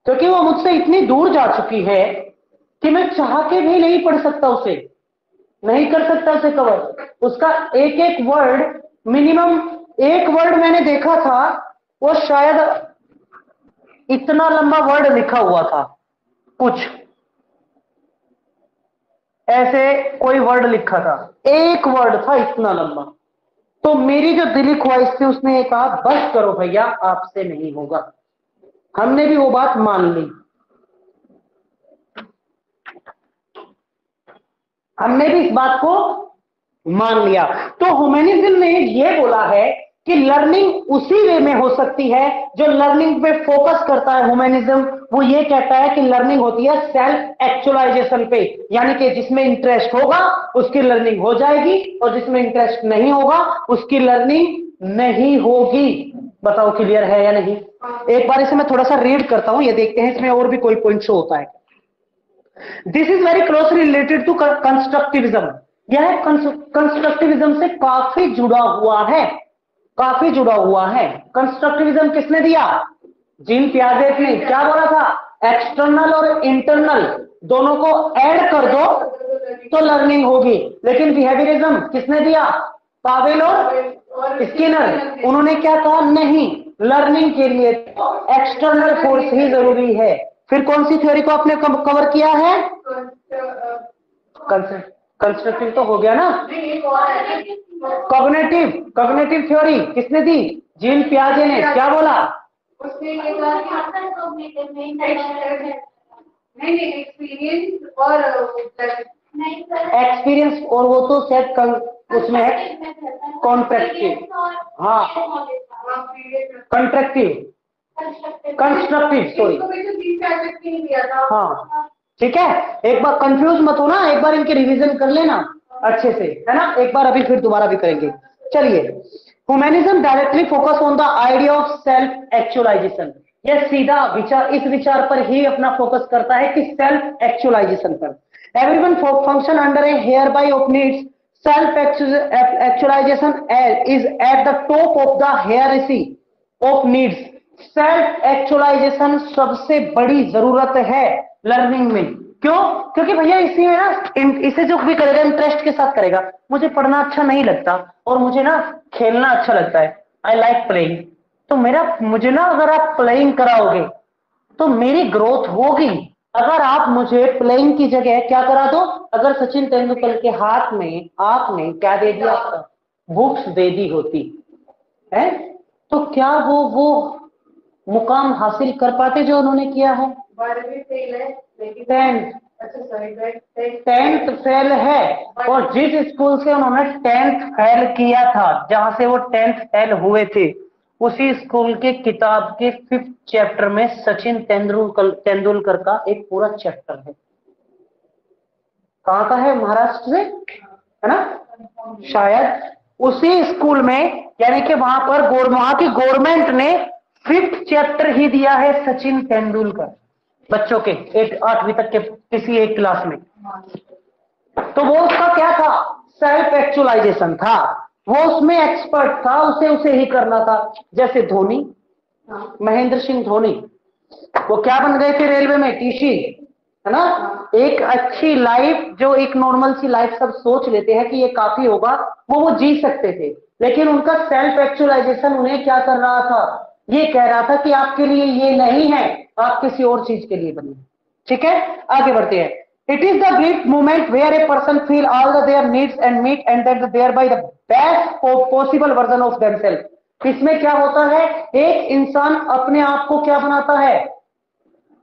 क्योंकि वो मुझसे इतनी दूर जा चुकी है कि मैं चाह के भी नहीं पढ़ सकता उसे, नहीं कर सकता उसे कवर। उसका एक एक वर्ड, मिनिमम एक वर्ड मैंने देखा था वो शायद इतना लंबा वर्ड लिखा हुआ था, कुछ ऐसे कोई वर्ड लिखा था, एक वर्ड था इतना लंबा। तो मेरी जो दिली ख्वाहिश थी उसने ये कहा बस करो भैया आपसे नहीं होगा। हमने भी वो बात मान ली, हमने भी इस बात को मान लिया। तो ह्यूमैनिज्म ने ये बोला है कि लर्निंग उसी वे में हो सकती है जो लर्निंग पे फोकस करता है। ह्यूमैनिज्म वो ये कहता है कि लर्निंग होती है सेल्फ एक्चुअलाइजेशन पे, यानी कि जिसमें इंटरेस्ट होगा उसकी लर्निंग हो जाएगी और जिसमें इंटरेस्ट नहीं होगा उसकी लर्निंग नहीं होगी। बताओ क्लियर है या नहीं? एक बार इसे मैं थोड़ा सा रीड करता हूं, ये देखते हैं इसमें और भी कोई पॉइंट शो होता है। This is very closely related to constructivism. यह कंस्ट्रक्टिविज्म से काफी जुड़ा हुआ है, काफी जुड़ा हुआ है। कंस्ट्रक्टिविज्म किसने दिया? जीन पियाजे ने। क्या बोला था? एक्सटर्नल और इंटरनल दोनों को ऐड कर दो तो लर्निंग होगी। लेकिन बिहेवियरिज्म किसने दिया? पावेल और स्किनर। उन्होंने क्या कहा? नहीं, लर्निंग के लिए एक्सटर्नल फोर्स ही जरूरी है। फिर कौन सी थ्योरी को आपने कवर किया है? कंस्ट्रक्टिव तो हो गया ना। कॉग्निटिव थ्योरी किसने दी? जीन पियाजे ने। क्या बोला? उसने ये कहा कि नहीं एक्सपीरियंस और एक्सपीरियंस, और वो तो शायद उसमें है कॉन्ट्रैक्टिव, हाँ कंस्ट्रक्टिव सॉरी, हाँ ठीक है। एक बार कंफ्यूज मत हो ना, एक बार इनके रिवीजन कर लेना अच्छे से, है ना। एक बार अभी फिर दोबारा भी करेंगे। चलिए, humanism directly focus on the idea of self actualisation. यह सीधा विचार, इस विचार पर ही अपना फोकस करता है कि सेल्फ एक्चुअलाइजेशन पर। Everyone function under a hierarchy of needs self actualization is at the top of the hierarchy of needs. Self actualization सबसे बड़ी जरूरत है लर्निंग में। क्यों? क्योंकि भैया इसी में ना, इसे जो भी करेगा इंटरेस्ट के साथ करेगा। मुझे पढ़ना अच्छा नहीं लगता और मुझे ना खेलना अच्छा लगता है, आई लाइक प्लेइंग, तो मुझे ना अगर आप प्लेइंग कराओगे तो मेरी ग्रोथ होगी। अगर आप मुझे प्लेइंग की जगह क्या करा दो, अगर सचिन तेंदुलकर के हाथ में आपने क्या दे दिया? बुक्स दे दी होती है, तो क्या वो मुकाम हासिल कर पाते जो उन्होंने किया है? 12वीं फेल है लेकिन 10th फेल है, और जिस स्कूल से उन्होंने 10th फेल किया था, जहां से वो 10th फेल हुए थे, उसी स्कूल के किताब के 5th चैप्टर में सचिन तेंदुलकर का एक पूरा चैप्टर है। कहाँ का है? महाराष्ट्र से, है ना शायद। उसी स्कूल में, यानी कि वहां पर वहां की गवर्नमेंट ने 5th चैप्टर ही दिया है सचिन तेंदुलकर बच्चों के 8वीं तक के किसी एक क्लास में। तो वो उसका क्या था? सेल्फ एक्चुअलाइजेशन था। वो उसमें एक्सपर्ट था, उसे ही करना था। जैसे धोनी, महेंद्र सिंह धोनी, वो क्या बन गए थे रेलवे में? टीसी, है ना। एक अच्छी लाइफ, जो एक नॉर्मल सी लाइफ सब सोच लेते हैं कि ये काफी होगा, वो जी सकते थे। लेकिन उनका सेल्फ एक्चुअलाइजेशन उन्हें क्या कर रहा था? ये कह रहा था कि आपके लिए ये नहीं है, आप किसी और चीज के लिए बनिए। ठीक है, आगे बढ़ते हैं। It is the great moment where a person feel all the their needs and meet and that there by the best possible version of themselves. इसमें क्या होता है? एक इंसान अपने आप को क्या बनाता है?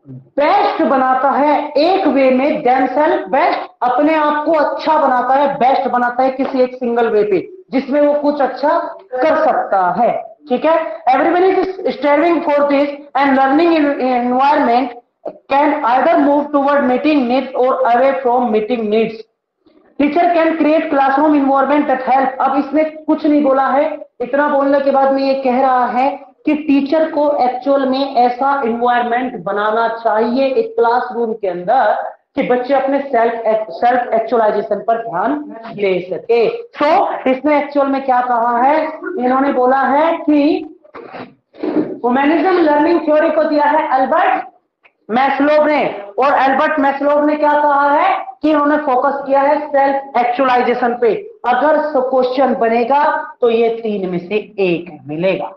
बेस्ट बनाता है एक वे में, देमसेल्फ बेस्ट, अपने आप को अच्छा बनाता है, बेस्ट बनाता है किसी एक सिंगल वे पे जिसमें वो कुछ अच्छा कर सकता है। ठीक है, everybody is striving for this and learning environment can either move toward meeting needs or away from meeting needs. Teacher can create classroom environment that help. अब इसने कुछ नहीं बोला है, इतना बोलने के बाद में ये कह रहा है कि टीचर को एक्चुअल में ऐसा इन्वायरमेंट बनाना चाहिए एक क्लासरूम के अंदर कि बच्चे अपने सेल्फ एक्चुअलाइजेशन पर ध्यान दे सके। तो इसने एक्चुअल में क्या कहा है, इन्होंने बोला है कि ह्यूमनिज्म लर्निंग थ्योरी को दिया है अल्बर्ट मैस्लोव ने, और अल्बर्ट मैस्लोव ने क्या कहा है कि उन्होंने फोकस किया है सेल्फ एक्चुअलाइजेशन पे। अगर क्वेश्चन बनेगा तो ये 3 में से 1 मिलेगा,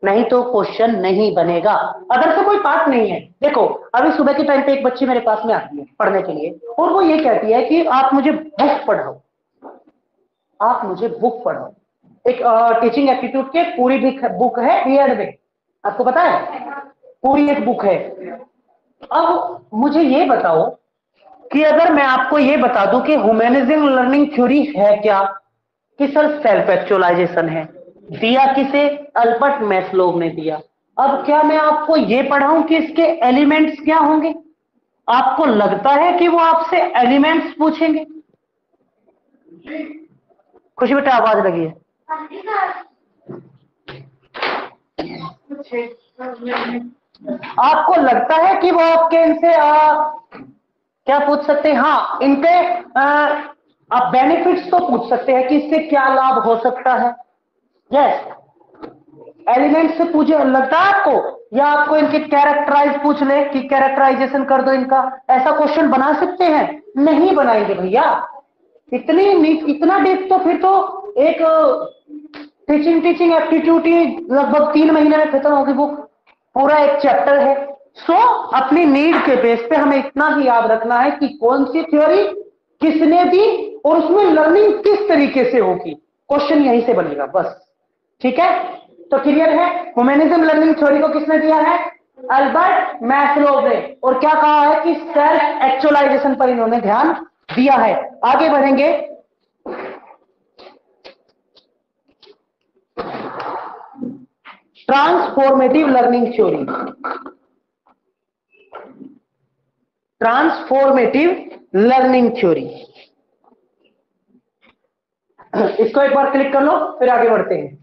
नहीं तो क्वेश्चन नहीं बनेगा। अगर से कोई पार्ट नहीं है, देखो अभी सुबह के टाइम पे एक बच्ची मेरे पास में आती है पढ़ने के लिए और वो ये कहती है कि आप मुझे बुक पढ़ाओ, आप मुझे बुक पढ़ाओ। एक टीचिंग एप्टीट्यूड के पूरी बुक है बीएड में, आपको पता है, पूरी एक बुक है। अब मुझे ये बताओ कि अगर मैं आपको ये बता दूं कि ह्यूमनिज्म लर्निंग थ्योरी है क्या, कि सर सेल्फ एक्चुअलाइजेशन है, दिया किसे, अल्बर्ट मैस्लोव ने दिया। अब क्या मैं आपको ये पढ़ाऊं कि इसके एलिमेंट्स क्या होंगे? आपको लगता है कि वो आपसे एलिमेंट्स पूछेंगे? खुशी बेटा आवाज लगी है। आपको लगता है कि वो आपके इनसे क्या पूछ सकते हैं? हाँ, इनपे आप बेनिफिट्स तो पूछ सकते हैं कि इससे क्या लाभ हो सकता है। यस, एलिमेंट से पूछे लगता है आपको, या आपको इनके कैरेक्टराइज पूछ ले कि कैरेक्टराइजेशन कर दो इनका, ऐसा क्वेश्चन बना सकते हैं? नहीं बनाएंगे भैया, इतना डीप तो फिर तो एक टीचिंग एप्टीट्यूड ही लगभग 3 महीने में खत्म होगी बुक, पूरा एक चैप्टर है। सो अपनी नीड के बेस पे हमें इतना ही याद रखना है कि कौन सी थ्योरी किसने दी और उसमें लर्निंग किस तरीके से होगी, क्वेश्चन यहीं से बनेगा बस। ठीक है, तो क्लियर है? ह्यूमनिज्म लर्निंग थ्योरी को किसने दिया है? अल्बर्ट मैस्लोव ने। और क्या कहा है कि सेल्फ एक्चुअलाइजेशन पर इन्होंने ध्यान दिया है। आगे बढ़ेंगे, transformative learning theory. Transformative learning theory, इसको एक बार क्लिक कर लो फिर आगे बढ़ते हैं।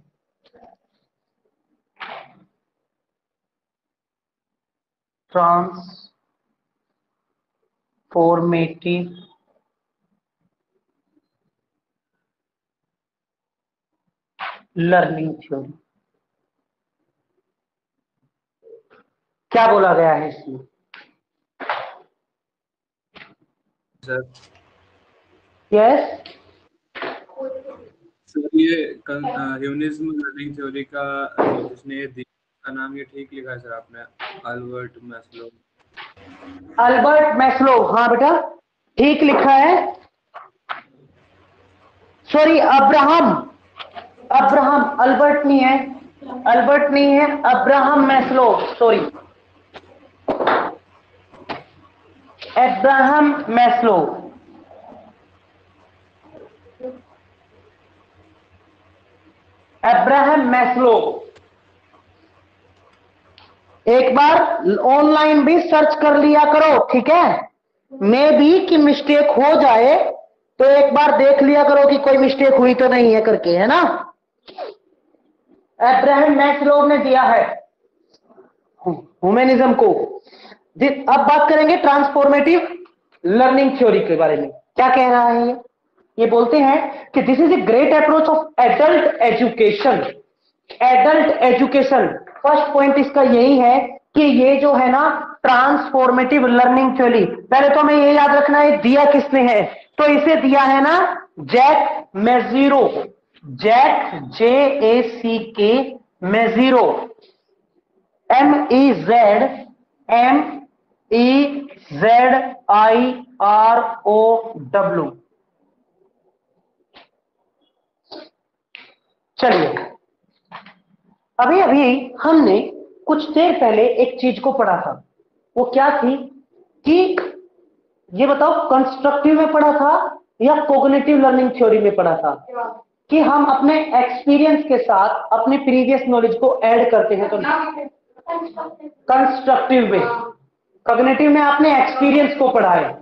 ट्रांसफॉर्मेटिव लर्निंग थ्योरी, क्या बोला गया है इसमें? सर यस, सर ये ह्यूमनिज्म लर्निंग थ्योरी का जिसने दिया का नाम ये ठीक लिखा है सर आपने, अल्बर्ट मैस्लोव। अल्बर्ट मैस्लोव, हाँ बेटा ठीक लिखा है। सॉरी, अब्राहम, अल्बर्ट नहीं है, अब्राहम मैस्लोव, सॉरी, अब्राहम मैस्लोव। अब्राहम मैस्लोव, एक बार ऑनलाइन भी सर्च कर लिया करो, ठीक है? मे भी कि मिस्टेक हो जाए तो एक बार देख लिया करो कि कोई मिस्टेक हुई तो नहीं है करके, है ना? अब्राहम मैस्लोव ने दिया है ह्यूमनिज्म को। अब बात करेंगे ट्रांसफॉर्मेटिव लर्निंग थ्योरी के बारे में। क्या कह रहा है ये बोलते हैं कि this is a great approach of adult education. First point इसका यही है कि ये जो है ना ट्रांसफॉर्मेटिव लर्निंग थ्योरी, पहले तो हमें ये याद रखना है दिया किसने है, तो इसे दिया है ना जैक मैजीरो, जैक JACK मैजीरो, MEZIROW। चलिए, अभी हमने कुछ देर पहले एक चीज को पढ़ा था, वो क्या थी कि ये बताओ कंस्ट्रक्टिव में पढ़ा था या कॉग्निटिव लर्निंग थ्योरी में पढ़ा था? कि हम अपने एक्सपीरियंस के साथ अपने प्रीवियस नॉलेज को ऐड करते हैं। तो कंस्ट्रक्टिव वे, कॉग्निटिव में आपने एक्सपीरियंस को पढ़ा है,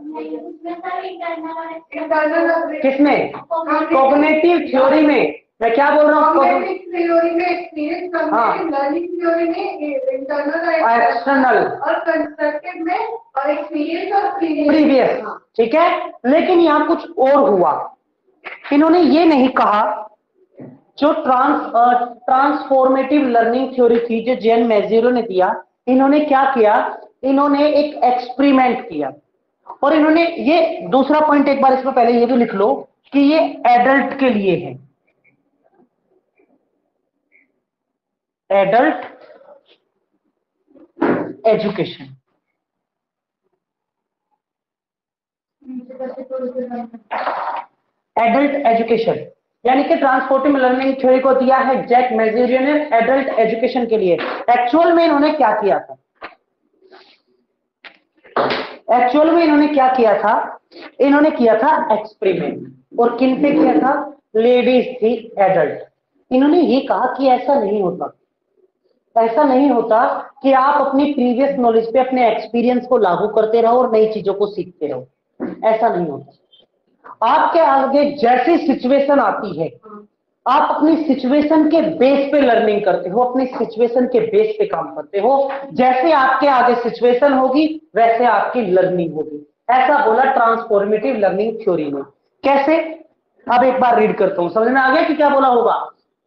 किसने? कॉग्निटिव थ्योरी में। मैं क्या बोल रहा हूँ? थ्योरी में एक्सपीरियंस, लर्निंग थ्योरी में इंटरनल एक्सटर्नल, और कंस्ट्रक्टिव में और एक्सपीरियंस और प्रीवियस। ठीक है, लेकिन यहाँ कुछ और हुआ। इन्होंने ये नहीं कहा, जो ट्रांसफॉर्मेटिव लर्निंग थ्योरी थी जो जेन मैजिरो ने दिया, इन्होंने क्या किया? इन्होंने एक एक्सपेरिमेंट किया और इन्होंने ये दूसरा पॉइंट एक बार इसमें पहले ये भी लिख लो कि ये एडल्ट के लिए है। एडल्ट एजुकेशन, एडल्ट एजुकेशन यानी कि ट्रांसफॉर्मेटिव लर्निंग थ्योरी को दिया है जैक मैजिरो ने एडल्ट एजुकेशन के लिए। एक्चुअल में इन्होंने क्या किया था? एक्चुअल में इन्होंने क्या किया था? इन्होंने किया था एक्सपेरिमेंट। और किन पे किया था? लेडीज थी, एडल्ट। इन्होंने ये कहा कि ऐसा नहीं होता, ऐसा नहीं होता कि आप अपनी प्रीवियस नॉलेज पे अपने एक्सपीरियंस को लागू करते रहो और नई चीजों को सीखते रहो। ऐसा नहीं होता। आपके आगे जैसी सिचुएशन आती है, आप अपनी सिचुएशन के बेस पे लर्निंग करते हो, अपनी सिचुएशन के बेस पे काम करते हो। जैसे आपके आगे सिचुएशन होगी वैसे आपकी लर्निंग होगी। ऐसा बोला ट्रांसफॉर्मेटिव लर्निंग थ्योरी में। कैसे? अब एक बार रीड करता हूं, समझ में आ गया कि क्या बोला होगा?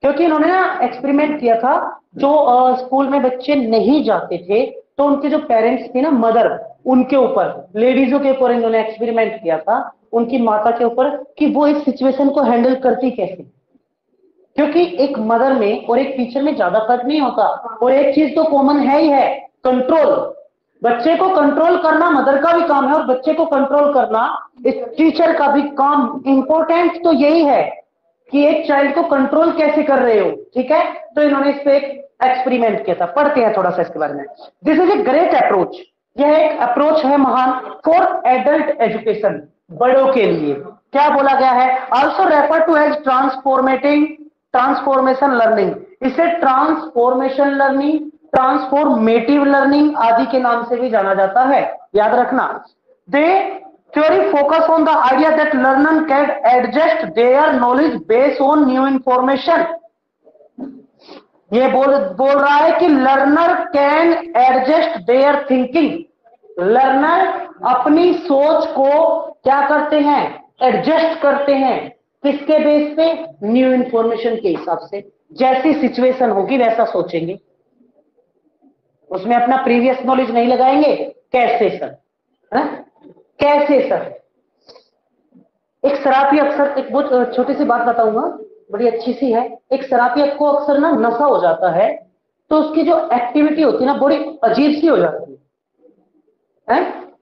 क्योंकि इन्होंने ना एक्सपेरिमेंट किया था, जो स्कूल में बच्चे नहीं जाते थे तो उनके जो पेरेंट्स थे ना, मदर, उनके ऊपर, लेडीजों के ऊपर इन्होंने एक्सपेरिमेंट किया था, उनकी माता के ऊपर, कि वो इस सिचुएशन को हैंडल करती कैसे। क्योंकि एक मदर में और एक टीचर में ज्यादा फर्क नहीं होता, और एक चीज तो कॉमन है ही है, कंट्रोल। बच्चे को कंट्रोल करना मदर का भी काम है और बच्चे को कंट्रोल करना इस टीचर का भी काम। इंपॉर्टेंट तो यही है कि एक चाइल्ड को कंट्रोल कैसे कर रहे हो। ठीक है, तो इन्होंने इस पे एक एक्सपेरिमेंट किया था। पढ़ते हैं थोड़ा सा इसके बारे में। This is a great approach, यह एक अप्रोच है महान, फॉर एडल्ट एजुकेशन, बड़ों के लिए। क्या बोला गया है? Also refer to as transformation learning. इसे ट्रांसफॉर्मेशन लर्निंग, ट्रांसफॉर्मेटिव लर्निंग आदि के नाम से भी जाना जाता है, याद रखना। दे theory focus on the idea that learner can adjust their knowledge based on new information। ये बोल रहा है कि learner can adjust there thinking. Learner अपनी सोच को क्या करते हैं? एडजस्ट करते हैं। किसके बेस पे? न्यू इंफॉर्मेशन के हिसाब से। जैसी सिचुएशन होगी वैसा सोचेंगे, उसमें अपना प्रीवियस नॉलेज नहीं लगाएंगे। कैसे सर? है? कैसे सर? एक शराबी अक्सर, एक बहुत छोटी सी बात बताऊंगा, बड़ी अच्छी सी है। एक शराबी को अक्सर ना नशा हो जाता है तो उसकी जो एक्टिविटी होती है ना बड़ी अजीब सी हो जाती है।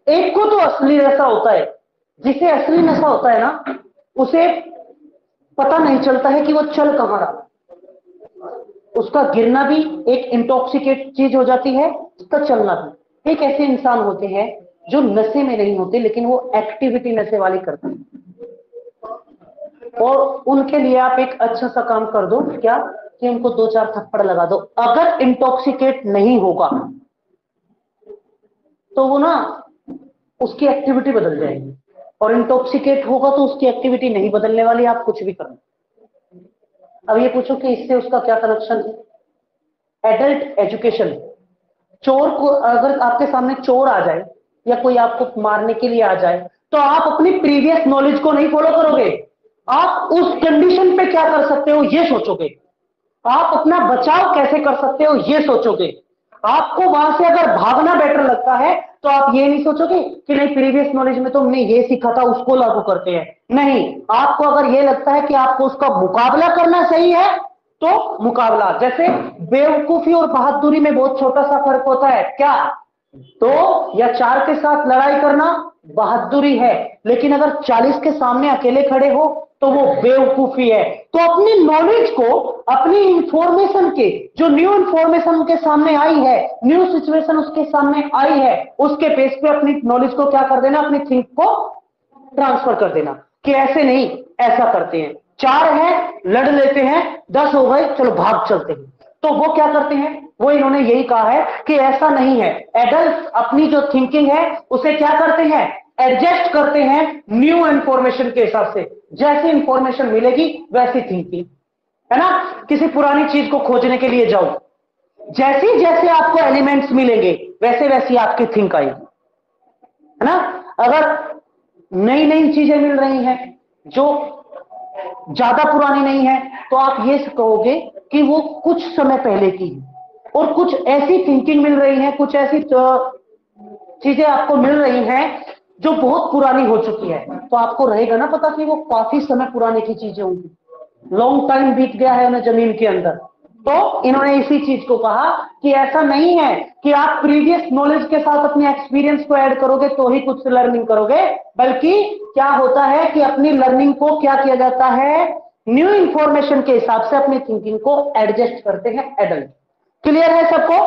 एक को तो असली नशा होता है, जिसे असली नशा होता है ना उसे पता नहीं चलता है कि वो चल कहां रहा। उसका गिरना भी एक इंटॉक्सिकेट चीज हो जाती है, उसका चलना भी। एक ऐसे इंसान होते हैं जो नशे में नहीं होते लेकिन वो एक्टिविटी नशे वाली करते हैं, और उनके लिए आप एक अच्छा सा काम कर दो, क्या कि उनको 2-4 थप्पड़ लगा दो। अगर इंटॉक्सिकेट नहीं होगा तो वो ना उसकी एक्टिविटी बदल जाएगी, और इंटॉक्सिकेट होगा तो उसकी एक्टिविटी नहीं बदलने वाली, आप कुछ भी करना। अब ये पूछो कि इससे उसका क्या कनेक्शन है? Adult education. चोर को, अगर आपके सामने चोर आ जाए या कोई आपको मारने के लिए आ जाए तो आप अपनी प्रीवियस नॉलेज को नहीं फॉलो करोगे, आप उस कंडीशन पे क्या कर सकते हो ये सोचोगे। आप अपना बचाव कैसे कर सकते हो ये सोचोगे। आपको वहां से अगर भागना बेटर लगता है तो आप ये नहीं सोचोगे कि नहीं प्रीवियस नॉलेज में तो हमने ये सीखा था उसको लागू करते हैं। नहीं, आपको अगर ये लगता है कि आपको उसका मुकाबला करना सही है तो मुकाबला। जैसे बेवकूफी और बहादुरी में बहुत छोटा सा फर्क होता है, क्या? 2 या 4 के साथ लड़ाई करना बहादुरी है, लेकिन अगर 40 के सामने अकेले खड़े हो तो वो बेवकूफी है। तो अपनी नॉलेज को, अपनी इंफॉर्मेशन के, जो न्यू इंफॉर्मेशन उनके सामने आई है, न्यू सिचुएशन उसके सामने आई है, उसके बेस पे अपनी नॉलेज को क्या कर देना? अपनी थिंक को ट्रांसफर कर देना कि ऐसे नहीं, ऐसा करते हैं। 4 है, लड़ लेते हैं, 10 हो गए, चलो भाग चलते हैं। तो वो क्या करते हैं, वो इन्होंने यही कहा है कि ऐसा नहीं है। एडल्ट अपनी जो थिंकिंग है उसे क्या करते हैं, एडजस्ट करते हैं न्यू इंफॉर्मेशन के हिसाब से। जैसी इंफॉर्मेशन मिलेगी वैसी थिंकिंग, है ना। किसी पुरानी चीज को खोजने के लिए जाओ, जैसे जैसे आपको एलिमेंट्स मिलेंगे वैसे वैसी आपकी थिंक आएगी, है ना। अगर नई नई चीजें मिल रही हैं जो ज्यादा पुरानी नहीं है, तो आप ये कहोगे कि वो कुछ समय पहले की है। और कुछ ऐसी थिंकिंग मिल रही है, कुछ ऐसी चीजें आपको मिल रही हैं जो बहुत पुरानी हो चुकी है, तो आपको रहेगा ना पता कि वो काफी समय पुराने की चीजें होंगी, लॉन्ग टाइम बीत गया है उन्हें जमीन के अंदर। तो इन्होंने इसी चीज को कहा कि ऐसा नहीं है कि आप प्रीवियस नॉलेज के साथ अपने एक्सपीरियंस को ऐड करोगे तो ही कुछ लर्निंग करोगे, बल्कि क्या होता है कि अपनी लर्निंग को क्या किया जाता है, न्यू इंफॉर्मेशन के हिसाब से अपनी थिंकिंग को एडजस्ट करते हैं एडल्ट। क्लियर है सबको?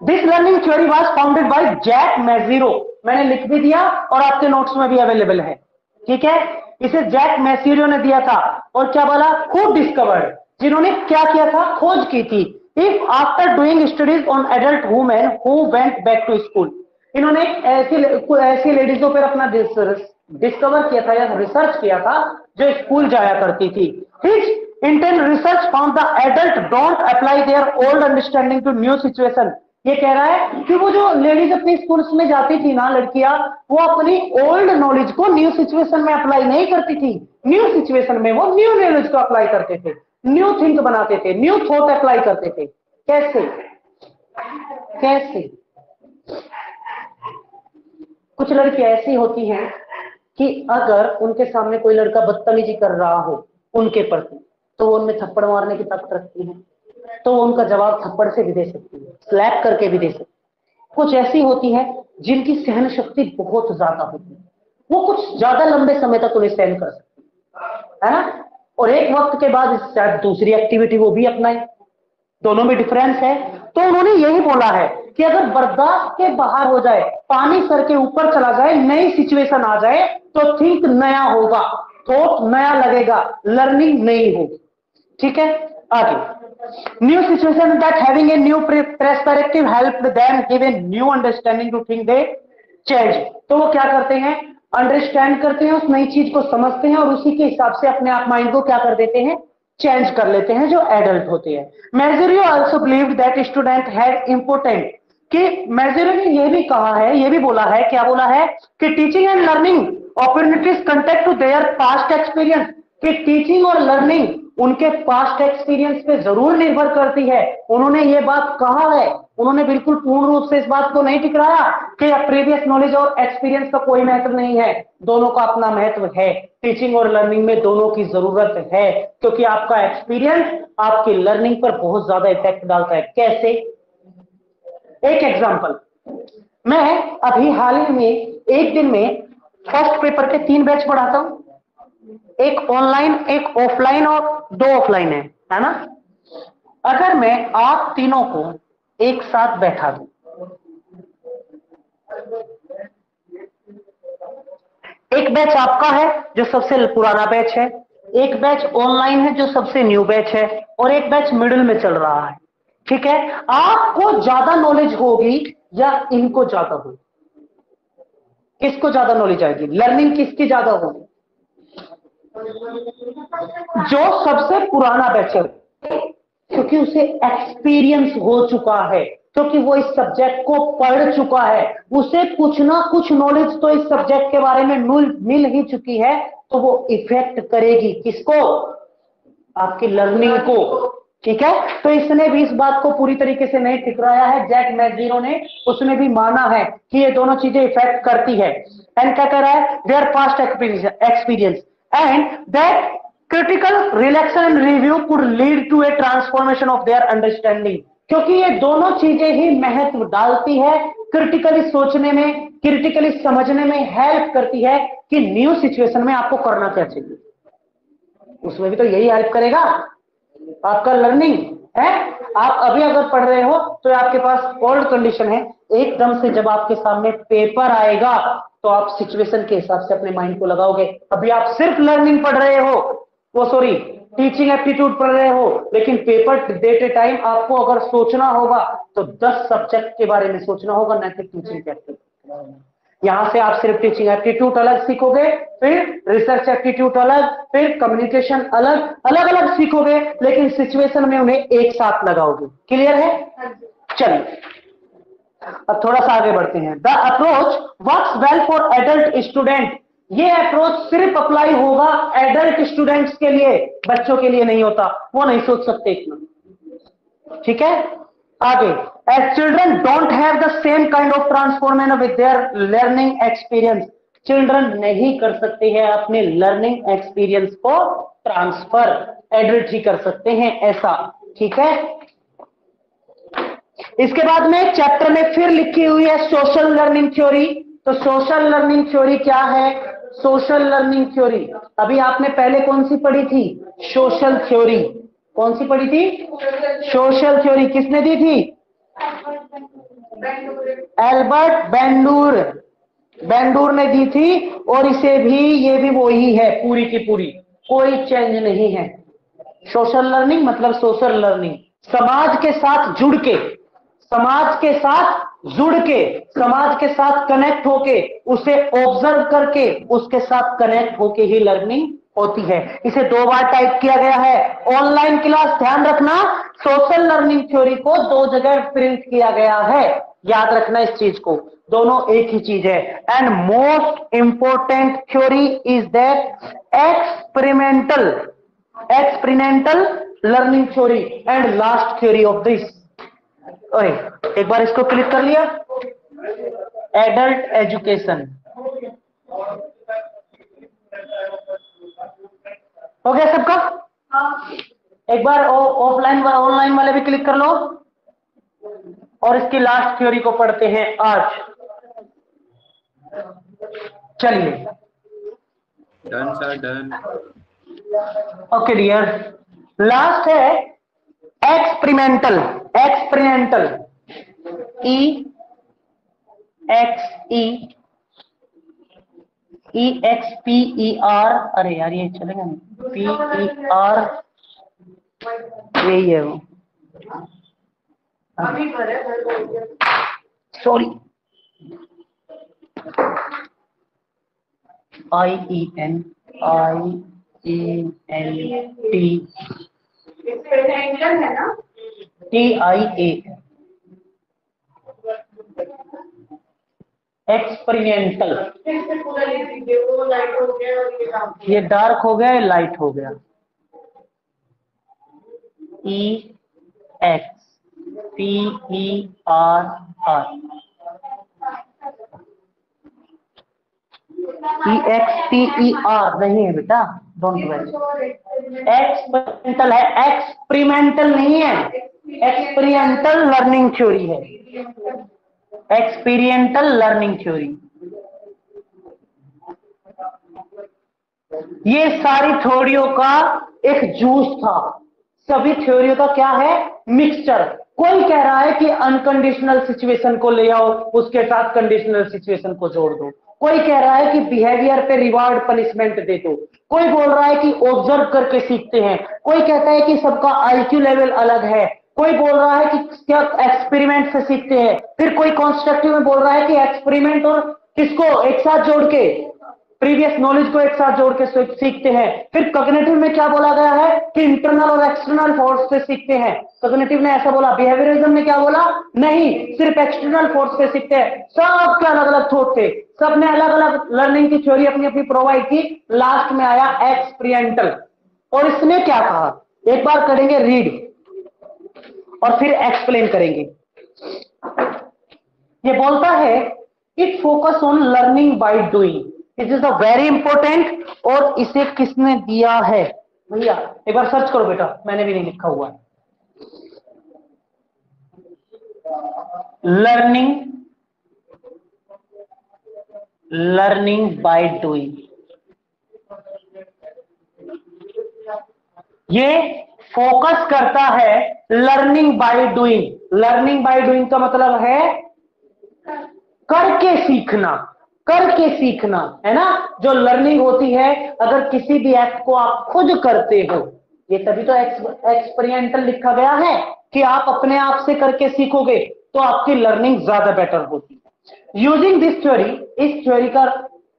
This learning theory was founded by Jack Mezirow, मैंने लिख भी दिया और आपके नोट्स में भी अवेलेबल है, ठीक है। इसे जैक मैजिरो ने दिया था। और क्या बोला, हु डिस्कवर्ड, जिन्होंने क्या किया था, खोज की थी। If after doing studies on adult women who went back to school, इन्होंने ऐसी लेडीजों पर अपना डिस्कवर किया था या रिसर्च किया था जो स्कूल जाया करती थी। His intent research found the adult don't apply their old understanding to new situation. ये कह रहा है कि वो जो लेडीज अपनी स्कूल्स में जाती थी ना, लड़कियां, वो अपनी ओल्ड नॉलेज को न्यू सिचुएशन में अप्लाई नहीं करती थी। न्यू सिचुएशन में वो न्यू नॉलेज को अप्लाई करते थे, न्यू थिंक बनाते थे, न्यू थॉट अप्लाई करते थे। कैसे कैसे? कुछ लड़कियां ऐसी होती हैं कि अगर उनके सामने कोई लड़का बदतमीजी कर रहा हो उनके प्रति, तो वो उनमें थप्पड़ मारने की ताकत रखती है, तो वो उनका जवाब थप्पड़ से भी दे सकती है, स्लैप करके भी दे सकती है। कुछ ऐसी होती है जिनकी सहन शक्ति बहुत ज्यादा होती है, वो कुछ ज्यादा लंबे समय तक उन्हें सहन कर सकती है ना। और एक वक्त के बाद शायद दूसरी एक्टिविटी वो भी अपनाए, दोनों में डिफरेंस है। तो उन्होंने यही बोला है कि अगर बर्दाश्त के बाहर हो जाए, पानी सर के ऊपर चला जाए, नई सिचुएशन आ जाए, तो थिंक नया होगा, थॉट नया लगेगा, लर्निंग नई होगी। ठीक है, आगे। New situation that having a new perspective helped them give a new understanding to think they change. तो वो क्या करते हैं, अंडरस्टैंड करते हैं, उस नई चीज को समझते हैं और उसी के हिसाब से अपने आप माइंड को क्या कर देते हैं, चेंज कर लेते हैं, जो एडल्ट होते हैं। Mezirow also believed that student had important, कि मैजरियो ने यह भी कहा है, यह भी बोला है, क्या बोला है, कि teaching and learning opportunities contact to their past experience, कि टीचिंग और लर्निंग उनके पास्ट एक्सपीरियंस पे जरूर निर्भर करती है। उन्होंने ये बात कहा है, उन्होंने बिल्कुल पूर्ण रूप से इस बात को नहीं ठुकराया कि प्रीवियस नॉलेज और एक्सपीरियंस का कोई महत्व नहीं है, दोनों का अपना महत्व है। टीचिंग और लर्निंग में दोनों की जरूरत है, क्योंकि आपका एक्सपीरियंस आपकी लर्निंग पर बहुत ज्यादा इफेक्ट डालता है। कैसे? एक एग्जांपल, मैं अभी हाल ही में एक दिन में फर्स्ट पेपर के 3 बैच पढ़ाता हूं, एक ऑनलाइन, एक ऑफलाइन और 2 ऑफलाइन है ना। अगर मैं आप तीनों को एक साथ बैठा दूं, एक बैच आपका है जो सबसे पुराना बैच है, एक बैच ऑनलाइन है जो सबसे न्यू बैच है, और एक बैच मिडिल में चल रहा है। ठीक है, आपको ज्यादा नॉलेज होगी या इनको ज्यादा होगी? किसको ज्यादा नॉलेज आएगी, लर्निंग किसकी ज्यादा होगी? जो सबसे पुराना बैच है, क्योंकि उसे एक्सपीरियंस हो चुका है, क्योंकि वो इस सब्जेक्ट को पढ़ चुका है, उसे कुछ ना कुछ नॉलेज तो इस सब्जेक्ट के बारे में मिल ही चुकी है, तो वो इफेक्ट करेगी किसको, आपकी लर्निंग को। ठीक है, तो इसने भी इस बात को पूरी तरीके से नहीं ठुकराया है, जैक मैजिरो ने, उसने भी माना है कि ये दोनों चीजें इफेक्ट करती है। एंड क्या कह रहा है, there past experience and that critical relaxation and review could lead to a transformation of their understanding, क्योंकि ये दोनों चीजें ही महत्व डालती है, क्रिटिकली सोचने में, क्रिटिकली समझने में हेल्प करती है कि न्यू सिचुएशन में आपको करना क्या चाहिए। उसमें भी तो यही हेल्प करेगा आपका लर्निंग है। आप अभी अगर पढ़ रहे हो तो आपके पास ओल्ड कंडीशन है, एकदम से जब आपके सामने पेपर आएगा तो आप सिचुएशन के हिसाब से अपने माइंड को लगाओगे। अभी आप सिर्फ लर्निंग पढ़ रहे हो, वो सॉरी टीचिंग एप्टीट्यूड पढ़ रहे हो, लेकिन पेपर देते टाइम आपको अगर सोचना होगा तो 10 सब्जेक्ट के बारे में सोचना होगा, न कि टीचिंग एप्टीट्यूड। यहां से आप सिर्फ टीचिंग एप्टीट्यूड अलग सीखोगे, फिर रिसर्च एप्टीट्यूड अलग, फिर कम्युनिकेशन अलग, अलग अलग सीखोगे, लेकिन सिचुएशन में उन्हें एक साथ लगाओगे। क्लियर है? चलिए अब थोड़ा सा आगे बढ़ते हैं। The approach works well for adult student. ये अप्रोच सिर्फ अप्लाई होगा एडल्ट स्टूडेंट्स के लिए, बच्चों के लिए नहीं होता, वो नहीं सोच सकते इतना। ठीक है, आगे। As children don't have the same kind of transformation with their learning experience. Children नहीं कर सकते हैं अपने लर्निंग एक्सपीरियंस को ट्रांसफर, एडल्ट ही कर सकते हैं ऐसा। ठीक है, इसके बाद में चैप्टर में फिर लिखी हुई है सोशल लर्निंग थ्योरी। तो सोशल लर्निंग थ्योरी क्या है? सोशल लर्निंग थ्योरी अभी आपने पहले कौन सी पढ़ी थी? Social theory. कौन सी पढ़ी थी? Social theory. किसने दी थी? एल्बर्ट बेंडूर ने दी थी, और इसे भी, ये भी वही है पूरी की पूरी, कोई चेंज नहीं है। सोशल लर्निंग मतलब सोशल लर्निंग, समाज के साथ जुड़ के, समाज के साथ जुड़ के, समाज के साथ कनेक्ट होके, उसे ऑब्जर्व करके उसके साथ कनेक्ट होके ही लर्निंग होती है। इसे 2 बार टाइप किया गया है ऑनलाइन क्लास, ध्यान रखना। सोशल लर्निंग थ्योरी को 2 जगह प्रिंट किया गया है, याद रखना इस चीज को, दोनों एक ही चीज है। And most important theory is that experimental learning theory and last theory of this. ओए एक बार इसको क्लिक कर लिया, एडल्ट एजुकेशन हो गया सबका। एक बार ऑफलाइन ऑनलाइन वाले भी क्लिक कर लो, और इसकी लास्ट थ्योरी को पढ़ते हैं आज। चलिए, done sir, done. Okay dear, last है एक्सपेरिमेंटल। EXPER, अरे यार ये चलेगा नहीं, PER, यही है वो, सॉरी, TIA, एक्सपेरिमेंटल। ये डार्क हो गया, लाइट हो गया। EXPER, EXPER नहीं है बेटा, डोंट वरी। एक्सपेरिमेंटल है, एक्सपेरिमेंटल नहीं है, एक्सपेरिमेंटल लर्निंग थ्योरी है, एक्सपीरियंटल लर्निंग थ्योरी। ये सारी थ्योरियों का एक जूस था, सभी थ्योरियों का क्या है? मिक्सचर। कोई कह रहा है कि अनकंडीशनल सिचुएशन को ले आओ, उसके साथ कंडीशनल सिचुएशन को जोड़ दो। कोई कह रहा है कि बिहेवियर पे रिवार्ड पनिशमेंट दे दो। कोई बोल रहा है कि ऑब्जर्व करके सीखते हैं। कोई कहता है कि सबका आईक्यू लेवल अलग है। कोई बोल रहा है कि क्या एक्सपेरिमेंट से सीखते हैं। फिर कोई कॉन्स्ट्रक्टिव में बोल रहा है कि एक्सपेरिमेंट और किसको एक साथ जोड़ के, प्रीवियस नॉलेज को एक साथ जोड़ के सीखते हैं। फिर कॉग्निटिव में क्या बोला गया है कि इंटरनल और एक्सटर्नल फोर्स से सीखते हैं, कॉग्निटिव ने ऐसा बोला। बिहेवियरिज्म ने क्या बोला? नहीं, सिर्फ एक्सटर्नल फोर्स से सीखते हैं। सबके अलग अलग थॉट थे, सबने अलग अलग लर्निंग की थ्योरी अपनी अपनी प्रोवाइड की। लास्ट में आया एक्सपेरिमेंटल। और इसने क्या कहा, एक बार करेंगे रीड और फिर एक्सप्लेन करेंगे। ये बोलता है it focus on learning by doing, it is a very important. और इसे किसने दिया है भैया? एक बार सर्च करो बेटा, मैंने भी नहीं लिखा हुआ है। लर्निंग बाय डूइंग, ये फोकस करता है learning by doing. Learning by doing का मतलब है करके सीखना। करके सीखना, है ना। जो लर्निंग होती है, अगर किसी भी एक्ट को आप खुद करते हो, ये तभी तो एक्सपेरिमेंटल लिखा गया है कि आप अपने आप से करके सीखोगे तो आपकी लर्निंग ज्यादा बेटर होती है। यूजिंग दिस थ्योरी, इस थ्योरी का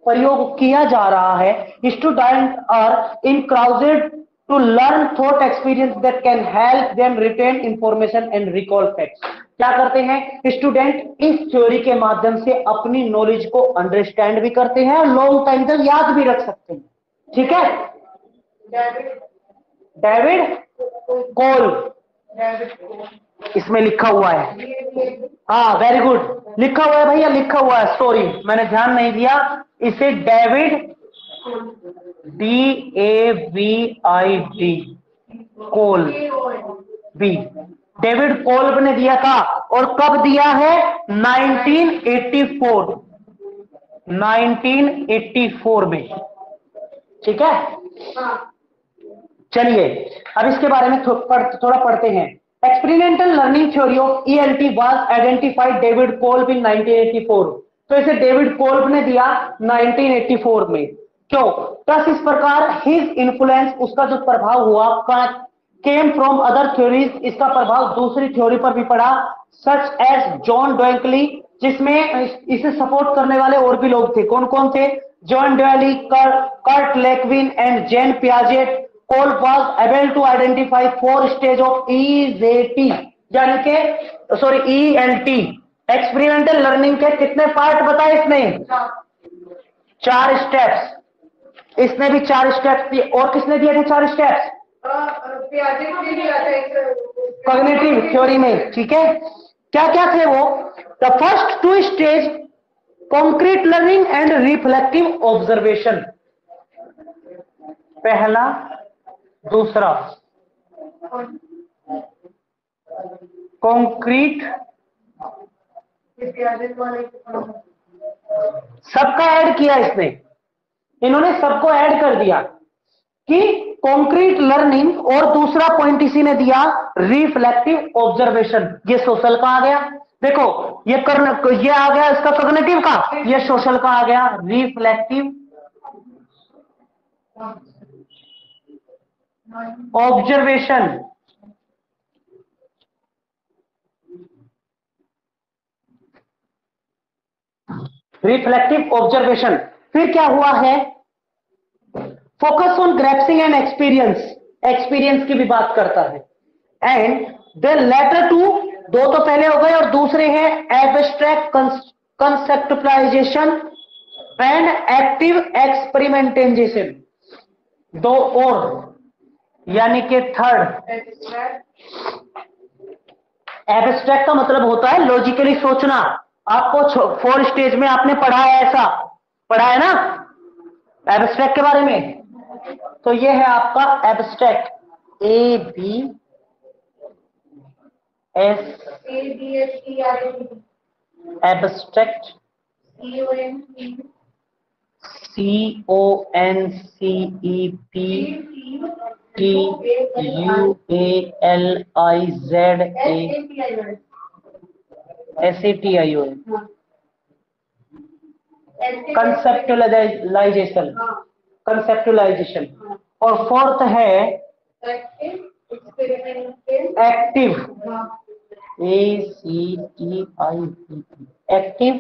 प्रयोग किया जा रहा है। Student are encouraged to learn through experience that can help them retain information and recall facts. क्या करते हैं स्टूडेंट, इस थ्योरी के माध्यम से अपनी नॉलेज को अंडरस्टैंड भी करते हैं और लॉन्ग टाइम तक याद भी रख सकते हैं। ठीक है, डेविड कोल इसमें लिखा हुआ है। हाँ वेरी गुड, लिखा हुआ है भैया, लिखा हुआ है, सॉरी मैंने ध्यान नहीं दिया। इसे डेविड DAVID कोल बी, डेविड कोल्ब ने दिया था। और कब दिया है? 1984 में। ठीक है, चलिए अब इसके बारे में थोड़ा पढ़ते हैं। Experimental learning theory of ELT was identified David Kolb in 1984। तो इसे डेविड कोल्ब ने दिया 1984 में। क्यों? बस इस प्रकार हिज इन्फ्लुएंस, उसका जो प्रभाव हुआ, केम फ्रॉम अदर थ्योरीज, इसका प्रभाव दूसरी थ्योरी पर भी पड़ा, सच एज जॉन डोंकली, जिसमें इसे सपोर्ट करने वाले और भी लोग थे। कौन कौन थे? John Dewey, Kurt Lewin and Jean Piaget. Kolb was able to identify 4 stage of ELT, यानी के ELT, एक्सपेरिमेंटल लर्निंग के कितने पार्ट बताए इसने? 4 स्टेप्स। इसने भी 4 स्टेप्स दिए। और किसने दिए थे 4 स्टेप्स? कॉग्निटिव थ्योरी में। ठीक है, क्या क्या थे वो? The first 2 stage concrete learning and reflective observation, पहला दूसरा। कॉन्क्रीट सबका ऐड किया इसने, इन्होंने सबको ऐड कर दिया कि कॉन्क्रीट लर्निंग, और दूसरा पॉइंट इसी ने दिया रिफ्लेक्टिव ऑब्जर्वेशन। ये सोशल का आ गया, देखो ये आ गया इसका कॉग्निटिव का, ये सोशल का आ गया रिफ्लेक्टिव ऑब्जर्वेशन। Reflective observation. फिर क्या हुआ है? Focus on grasping and experience, experience की भी बात करता है। एंड द लेटर टू, 2 तो पहले हो गए, और दूसरे हैं abstract conceptualisation and active experimentation, 2 और, यानी कि थर्ड। एब्स्ट्रैक्ट का मतलब होता है लॉजिकली सोचना। आपको 4 स्टेज में आपने पढ़ा है, ऐसा पढ़ा है ना एब्स्ट्रैक्ट के बारे में। तो ये है आपका abstract, ABS abstract, CONCEPTUALIZA conceptualisation, conceptualisation. और फोर्थ है एक्टिव, ACTIV एक्टिव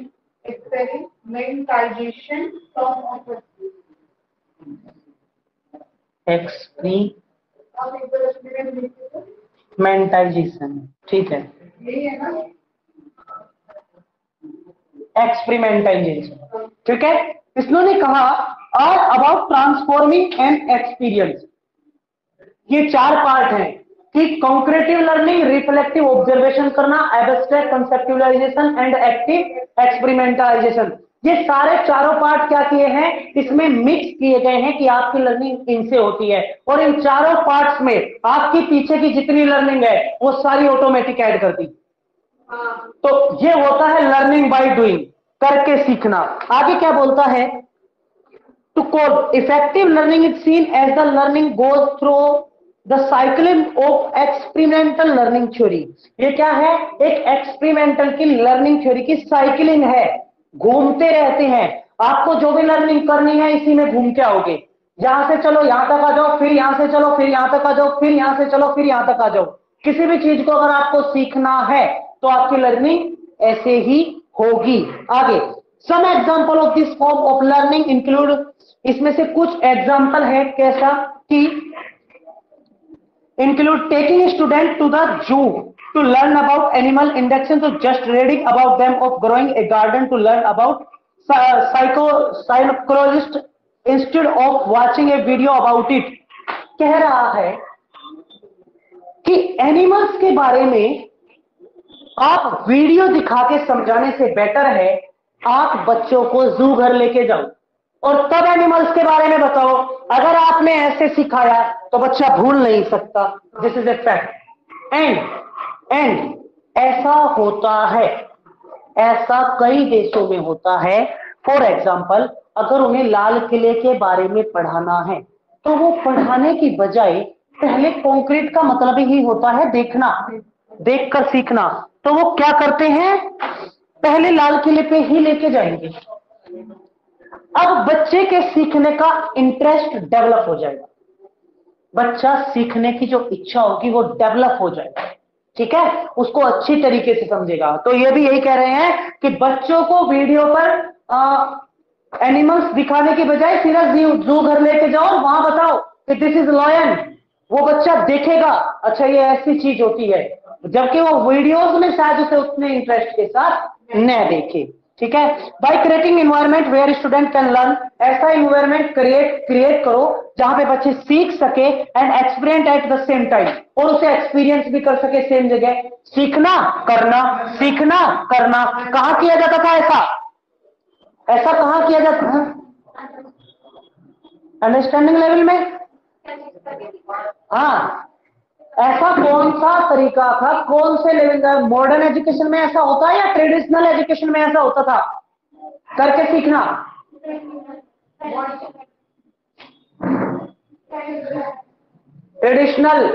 एक्सपेरिमेंटाइजेशन। ठीक है, एक्सपेरिमेंटाइजेशन। ठीक है, इसने कहा और अबाउट ट्रांसफॉर्मिंग एंड एक्सपीरियंस, ये 4 पार्ट हैं कि कॉन्क्रीटिव लर्निंग, रिफ्लेक्टिव ऑब्जर्वेशन करना, एब्स्ट्रैक्ट कंसेप्चुअलाइजेशन एंड एक्टिव एक्सपेरिमेंटाइजेशन। ये सारे चारों पार्ट क्या किए हैं? इसमें मिक्स किए गए हैं कि आपकी लर्निंग इनसे होती है, और इन चारों पार्ट्स में आपकी पीछे की जितनी लर्निंग है वो सारी ऑटोमेटिक ऐड कर दी। तो ये होता है लर्निंग बाय डूइंग, करके सीखना। आगे क्या बोलता है? To code effective learning is seen as the learning goes through the cycling of experimental learning theory. ये क्या है? एक एक्सपेरिमेंटल की लर्निंग थ्योरी की साइक्लिंग है। घूमते रहते हैं। आपको जो भी लर्निंग करनी है इसी में घूम के आओगे। यहां से चलो यहां तक आ जाओ, फिर यहां से चलो, फिर यहां तक आ जाओ, फिर यहां से चलो, फिर यहां तक आ जाओ। किसी भी चीज को अगर आपको सीखना है तो आपकी लर्निंग ऐसे ही होगी। आगे, some example of this form of learning include, इसमें से कुछ एग्जांपल है कैसा कि include taking a student to the zoo to learn about animal induction, to just reading about them, of growing a garden to learn about psychologist instead of watching a video about it। कह रहा है कि animals के बारे में आप video दिखा के समझाने से बेटर है आप बच्चों को जू घर लेके जाओ और तब एनिमल्स के बारे में बताओ। अगर आपने ऐसे सिखाया तो बच्चा भूल नहीं सकता। This is a fact. And ऐसा होता है, ऐसा कई देशों में होता है। फॉर एग्जाम्पल, अगर उन्हें लाल किले के बारे में पढ़ाना है तो वो पढ़ाने की बजाय पहले कंक्रीट का मतलब ही होता है देखना, देखकर सीखना, तो वो क्या करते हैं, पहले लाल किले पे ही लेके जाएंगे। अब बच्चे के सीखने का इंटरेस्ट डेवलप हो जाएगा, बच्चा सीखने की जो इच्छा होगी वो डेवलप हो जाएगा, ठीक है, उसको अच्छी तरीके से समझेगा। तो ये भी यही कह रहे हैं कि बच्चों को वीडियो पर एनिमल्स दिखाने की बजाय सीधा जू घर लेके जाओ और वहां बताओ कि दिस इज लायन। वो बच्चा देखेगा, अच्छा ये ऐसी चीज होती है, जबकि वो वीडियोस में शायद उसे उतने इंटरेस्ट के साथ न देखे, ठीक है। By creating environment where student can learn, ऐसा एनवायरनमेंट क्रिएट करो जहां पे बच्चे सीख सके and experience at the same time, और उसे एक्सपीरियंस भी कर सके सेम जगह। सीखना करना, सीखना करना, कहां किया जाता था ऐसा, ऐसा कहां किया जाता था, अंडरस्टैंडिंग लेवल में। हाँ, ऐसा कौन सा तरीका था, कौन से लेवल का, मॉडर्न एजुकेशन में ऐसा होता है या ट्रेडिशनल एजुकेशन में ऐसा होता था करके सीखना। ट्रेडिशनल,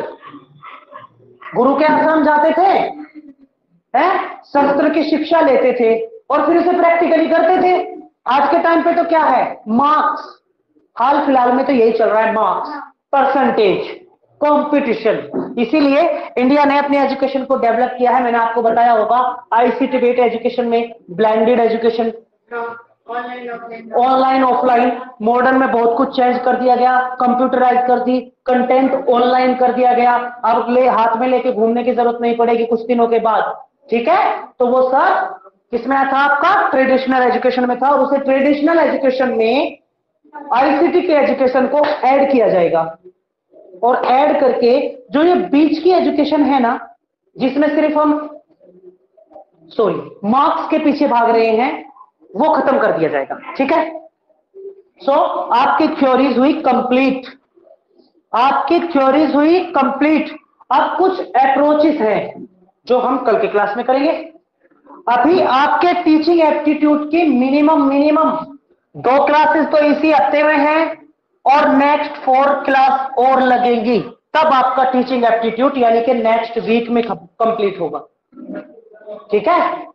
गुरु के आश्रम जाते थे, हैं, शस्त्र की शिक्षा लेते थे और फिर उसे प्रैक्टिकली करते थे। आज के टाइम पे तो क्या है, मार्क्स, हाल फिलहाल में तो यही चल रहा है, मार्क्स, परसेंटेज, कंपटीशन। इसीलिए इंडिया ने अपनी एजुकेशन को डेवलप किया है। मैंने आपको बताया होगा आईसीटी बेस्ड एजुकेशन में, blended education, online offline, modern में बहुत कुछ चेंज कर दिया गया, कंप्यूटराइज कर दी, कंटेंट ऑनलाइन कर दिया गया। अब हाथ में लेके घूमने की जरूरत नहीं पड़ेगी कुछ दिनों के बाद, ठीक है। तो वो सब किसमें था, आपका ट्रेडिशनल एजुकेशन में था, और उसे ट्रेडिशनल एजुकेशन में आईसीटी के एजुकेशन को ऐड किया जाएगा। और ऐड करके जो ये बीच की एजुकेशन है ना, जिसमें सिर्फ हम मार्क्स के पीछे भाग रहे हैं, वो खत्म कर दिया जाएगा, ठीक है। सो आपकी थ्योरीज हुई कंप्लीट, आपकी थ्योरीज हुई कंप्लीट। अब कुछ अप्रोचेस हैं जो हम कल के क्लास में करेंगे। अभी आपके टीचिंग एप्टीट्यूड की मिनिमम 2 क्लासेस तो इसी हफ्ते में हैं और नेक्स्ट 4 क्लास और लगेंगी, तब आपका टीचिंग एप्टीट्यूड यानी कि नेक्स्ट वीक में कंप्लीट होगा, ठीक है।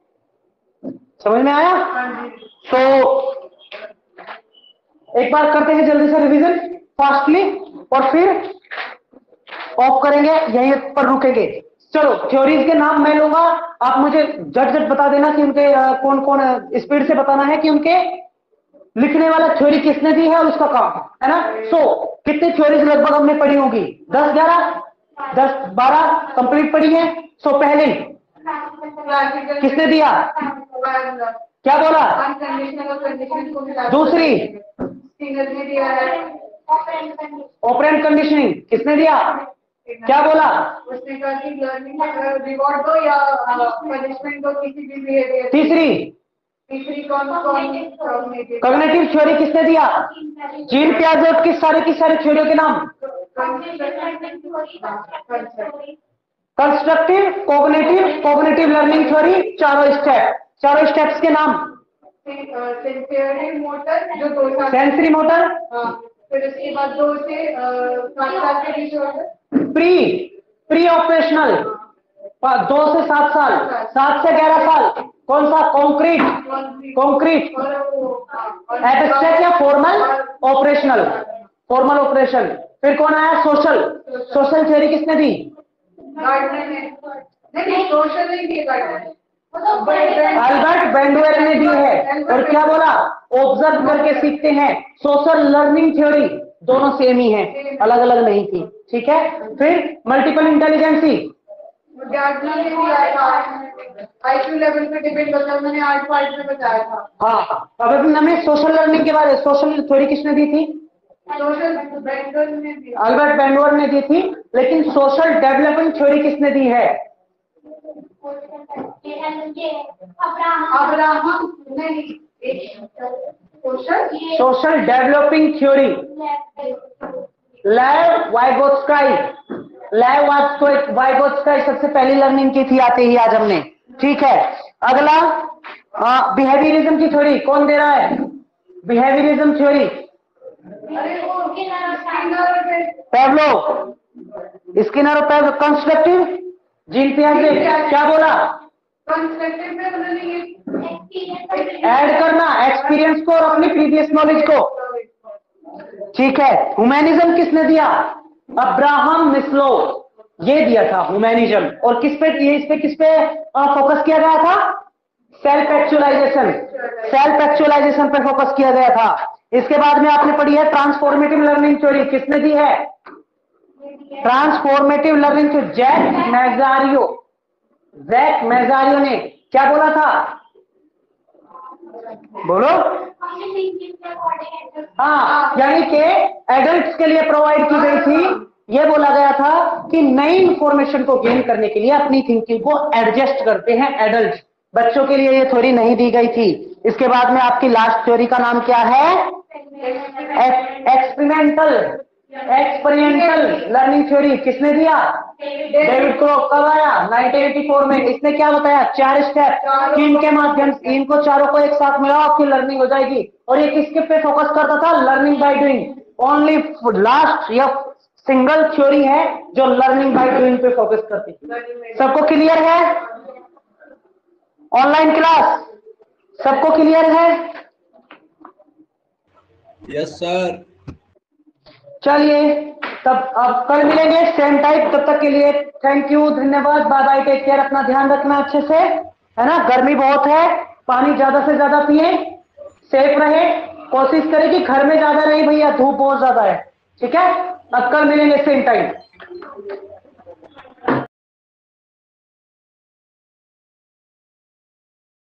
समझ में आया। तो एक बार करते हैं जल्दी से रिवीजन फास्टली और फिर ऑफ करेंगे, यहीं पर रुकेंगे। चलो, थ्योरीज के नाम मैं लूंगा, आप मुझे झट बता देना कि उनके कौन कौन, स्पीड से बताना है कि उनके लिखने वाला थ्योरी किसने दी है और उसका काम है ना। कितनी थ्योरीज लगभग हमने पढ़ी होगी, 10 12 कंप्लीट पढ़ी है। पहले किसने दिया, क्या बोला, दूसरी ऑपरेंट कंडीशनिंग किसने दिया, क्या बोला, उसने कहा कि लर्निंग रिवॉर्ड दो या पनिशमेंट दो किसी भी बिहेवियर। तीसरी कॉग्निटिव थ्योरी किसने दिया, जीन पियाजेट की सारी थ्योरियों के नाम, कंस्ट्रक्टिव, कॉग्निटिव लर्निंग थ्योरी, चारों स्टेप्स के नाम, सेंसरी मोटर जो 2 साल, सेंसरी मोटर, फिर उसके बाद 2 से 7 साल के बीच होता है, प्री ऑपरेशनल 2 से 7 साल, 7 से 11 साल, कौन सा? Concrete, concrete. एब्स्ट्रैक्ट या फॉर्मल? Operational, formal operation. फिर कौन आया? सोशल। सोशल थ्योरी किसने दी? गार्डनर ने नहीं, सोशल नहीं दी, गार्डनर अल्बर्ट बैंडवेयर ने दी है। और क्या बोला? ऑब्जर्व करके सीखते हैं। सोशल लर्निंग थ्योरी, दोनों सेम ही है, अलग अलग नहीं थी। ठीक है। फिर मल्टीपल इंटेलिजेंसी, गार्डनर ने दिया था। IQ लेवल पे डिबेट बता, मैंने 8 पार्ट में बताया था। हाँ। अब हमने सोशल लर्निंग के बारे में, सोशल थ्योरी किसने दी थी? सोशल बैंडवेयर ने दिया, अल्बर्ट बैंडवेयर ने दी थी। लेकिन सोशल डेवलपमेंट थ्योरी किसने दी है? अब्राहम नहीं, सोशल डेवलपिंग थ्योरी, लेव वाइगोत्स्की। लेव वाइगोत्स्की सबसे पहली लर्निंग की थी आते ही आज हमने। ठीक है। अगला बिहेवियरिज्म की थ्योरी कौन दे रहा है? बिहेवियरिज्म थ्योरी पेवलोव, स्किनर और पेवलोव। कंस्ट्रक्टिव जीन पियाजे क्या बोला? कंस्ट्रक्टिव में उन्होंने ऐड करना एक्सपीरियंस को और अपनी प्रीवियस नॉलेज को। ठीक है। ह्यूमैनिज्म किसने दिया? अब्राहम मिस्लो, ये दिया था ह्यूमैनिज्म। और किस पे, ये इस पे किस पे फोकस किया गया था? सेल्फ एक्चुअलाइजेशन, सेल्फ एक्चुअलाइजेशन पे फोकस किया गया था। इसके बाद में आपने पढ़ी है ट्रांसफॉर्मेटिव लर्निंग थ्योरी, किसने दी है? Transformative learning theory Jack Mezirow, Jack Mezirow ने क्या बोला था? बोलो। हाँ, यानी कि एडल्ट्स के लिए प्रोवाइड की गई थी। ये बोला गया था कि नई इंफॉर्मेशन को गेन करने के लिए अपनी थिंकिंग को एडजस्ट करते हैं एडल्ट। बच्चों के लिए ये थ्योरी नहीं दी गई थी। इसके बाद में आपकी लास्ट थ्योरी का नाम क्या है? एक्सपेरिमेंटल लर्निंग थ्योरी किसने दिया? David crow. कब आया? 1984 में। इसने क्या बताया? 4 स्टेप कि इनके माध्यम से इनको चारों को एक साथ मिलाओ, आपकी लर्निंग हो जाएगी। और ये किसके पे फोकस करता था? Learning by doing. Only last या सिंगल थ्योरी है जो लर्निंग बाय डूइंग पे फोकस करती थी। सबको क्लियर है? ऑनलाइन क्लास सबको क्लियर है? Yes sir. चलिए तब अब कल मिलेंगे सेम टाइप। तब तक के लिए थैंक यू, धन्यवाद, बाय बाय, टेक केयर। अपना ध्यान रखना अच्छे से, है ना। गर्मी बहुत है, पानी ज्यादा से ज्यादा पिए, सेफ रहे। कोशिश करें कि घर में ज्यादा नहीं भैया, धूप बहुत ज्यादा है। ठीक है। अब कल मिलेंगे सेम टाइम।